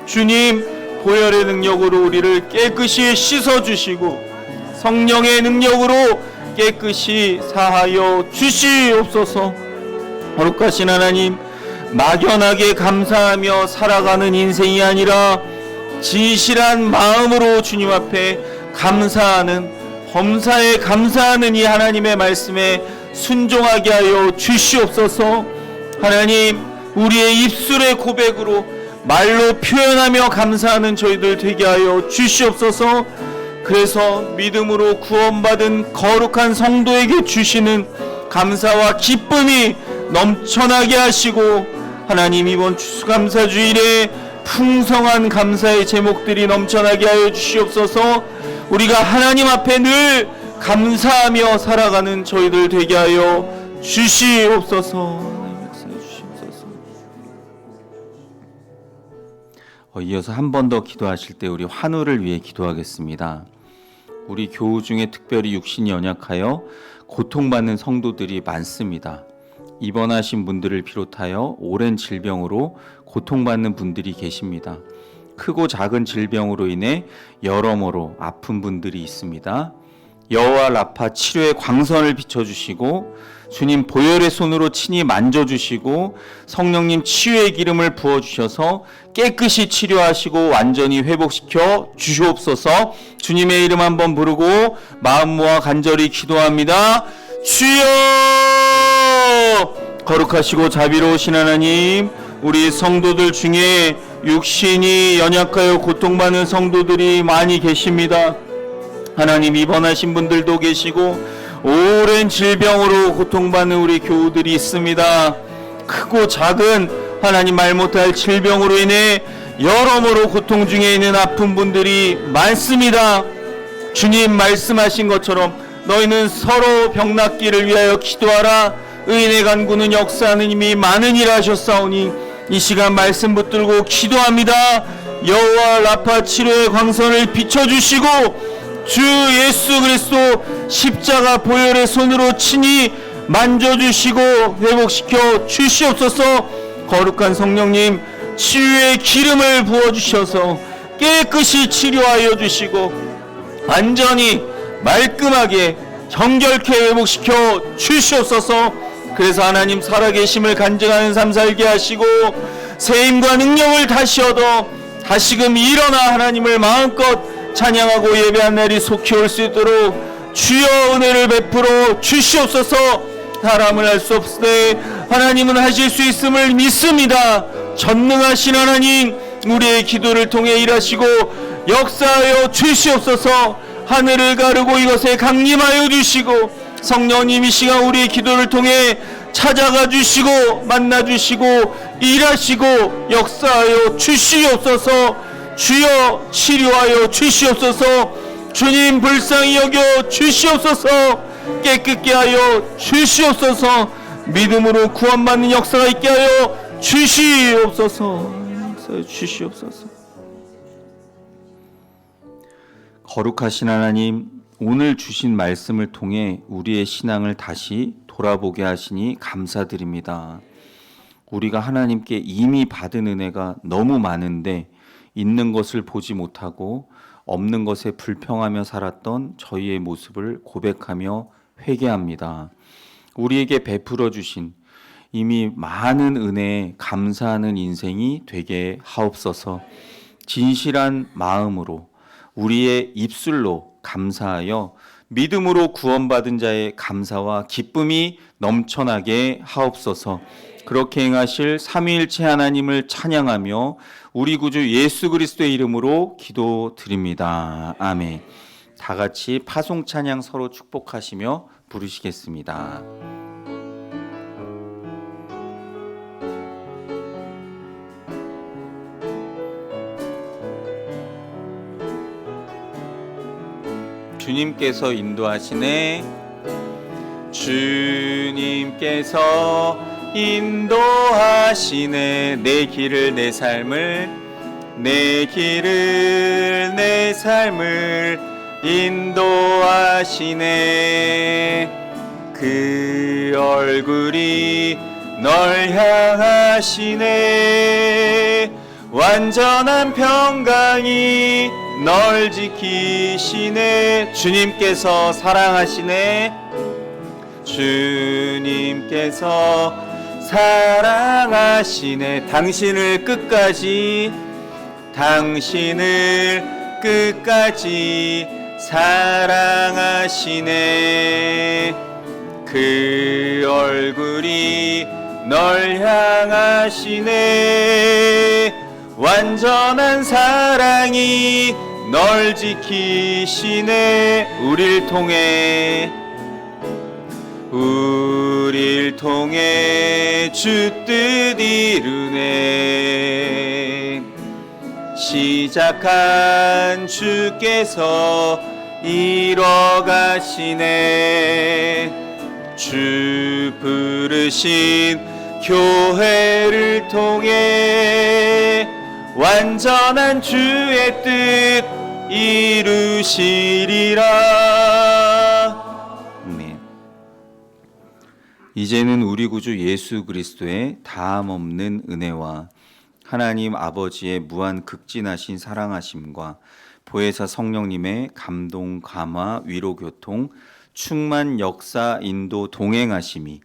주님, 보혈의 능력으로 우리를 깨끗이 씻어주시고 성령의 능력으로 깨끗이 사하여 주시옵소서. 거룩하신 하나님, 막연하게 감사하며 살아가는 인생이 아니라 진실한 마음으로 주님 앞에 감사하는, 범사에 감사하는 이 하나님의 말씀에 순종하게 하여 주시옵소서. 하나님, 우리의 입술의 고백으로 말로 표현하며 감사하는 저희들 되게 하여 주시옵소서. 그래서 믿음으로 구원받은 거룩한 성도에게 주시는 감사와 기쁨이 넘쳐나게 하시고 하나님, 이번 추수감사주일에 풍성한 감사의 제목들이 넘쳐나게 하여 주시옵소서. 우리가 하나님 앞에 늘 감사하며 살아가는 저희들 되게 하여 주시옵소서. 이어서 한 번 더 기도하실 때 우리 환우를 위해 기도하겠습니다. 우리 교우 중에 특별히 육신이 연약하여 고통받는 성도들이 많습니다. 입원하신 분들을 비롯하여 오랜 질병으로 고통받는 분들이 계십니다. 크고 작은 질병으로 인해 여러모로 아픈 분들이 있습니다. 여호와 라파 치료의 광선을 비춰주시고 주님 보혈의 손으로 친히 만져주시고 성령님 치유의 기름을 부어주셔서 깨끗이 치료하시고 완전히 회복시켜 주시옵소서. 주님의 이름 한번 부르고 마음 모아 간절히 기도합니다. 주여! 거룩하시고 자비로우신 하나님, 우리 성도들 중에 육신이 연약하여 고통받는 성도들이 많이 계십니다. 하나님, 입원하신 분들도 계시고 오랜 질병으로 고통받는 우리 교우들이 있습니다. 크고 작은 하나님 말 못할 질병으로 인해 여러모로 고통 중에 있는 아픈 분들이 많습니다. 주님 말씀하신 것처럼 너희는 서로 병 낫기를 위하여 기도하라. 의인의 간구는 역사하는 힘이 많은 일 하셨사오니 이 시간 말씀 붙들고 기도합니다. 여호와 라파 치료의 광선을 비춰주시고 주 예수 그리스도 십자가 보혈의 손으로 친히 만져주시고 회복시켜 주시옵소서. 거룩한 성령님 치유의 기름을 부어주셔서 깨끗이 치료하여 주시고 완전히 말끔하게 정결케 회복시켜 주시옵소서. 그래서 하나님 살아계심을 간증하는 삶 살게 하시고 세임과 능력을 다시 얻어 다시금 일어나 하나님을 마음껏 찬양하고 예배한 날이 속히 올 수 있도록 주여 은혜를 베풀어 주시옵소서. 사람을 할 수 없으되 하나님은 하실 수 있음을 믿습니다. 전능하신 하나님, 우리의 기도를 통해 일하시고 역사하여 주시옵소서. 하늘을 가르고 이것에 강림하여 주시고 성령님 이 시간 우리의 기도를 통해 찾아가 주시고 만나 주시고 일하시고 역사하여 주시옵소서. 주여 치료하여 주시옵소서. 주님 불쌍히 여겨 주시옵소서. 깨끗게 하여 주시옵소서. 믿음으로 구원받는 역사가 있게 하여 주시옵소서. 역사하여 주시옵소서. 거룩하신 하나님, 오늘 주신 말씀을 통해 우리의 신앙을 다시 돌아보게 하시니 감사드립니다. 우리가 하나님께 이미 받은 은혜가 너무 많은데 있는 것을 보지 못하고 없는 것에 불평하며 살았던 저희의 모습을 고백하며 회개합니다. 우리에게 베풀어 주신 이미 많은 은혜에 감사하는 인생이 되게 하옵소서. 진실한 마음으로 우리의 입술로 감사하여 믿음으로 구원받은 자의 감사와 기쁨이 넘쳐나게 하옵소서. 그렇게 행하실 삼위일체 하나님을 찬양하며 우리 구주 예수 그리스도의 이름으로 기도드립니다. 아멘. 다 같이 파송 찬양 서로 축복하시며 부르시겠습니다. 주님께서 인도하시네. 주님께서 인도하시네. 내 길을 내 삶을 내 길을 내 삶을 인도하시네. 그 얼굴이 널 향하시네. 완전한 평강이 널 지키시네. 주님께서 사랑하시네. 주님께서 사랑하시네. 당신을 끝까지 사랑하시네. 그 얼굴이 널 향하시네. 완전한 사랑이 널 지키시네. 우릴 통해 주 뜻 이루네. 시작한 주께서 이뤄가시네. 주 부르신 교회를 통해 완전한 주의 뜻 이루시리라. 네. 이제는 우리 구주 예수 그리스도의 다함없는 은혜와 하나님 아버지의 무한 극진하신 사랑하심과 보혜사 성령님의 감동, 감화, 위로, 교통, 충만, 역사, 인도, 동행하심이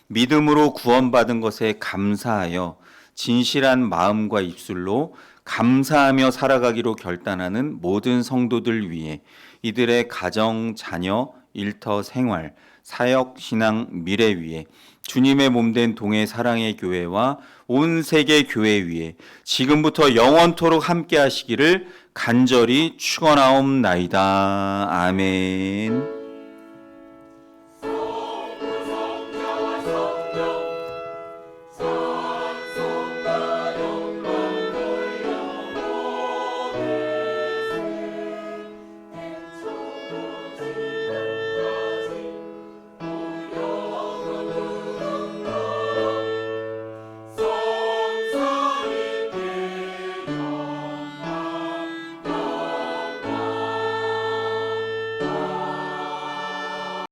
믿음으로 구원받은 것에 감사하여 진실한 마음과 입술로 감사하며 살아가기로 결단하는 모든 성도들 위해 이들의 가정, 자녀, 일터, 생활, 사역, 신앙, 미래 위에 주님의 몸된 동해 사랑의 교회와 온 세계 교회 위에 지금부터 영원토록 함께 하시기를 간절히 축원하옵나이다. 아멘.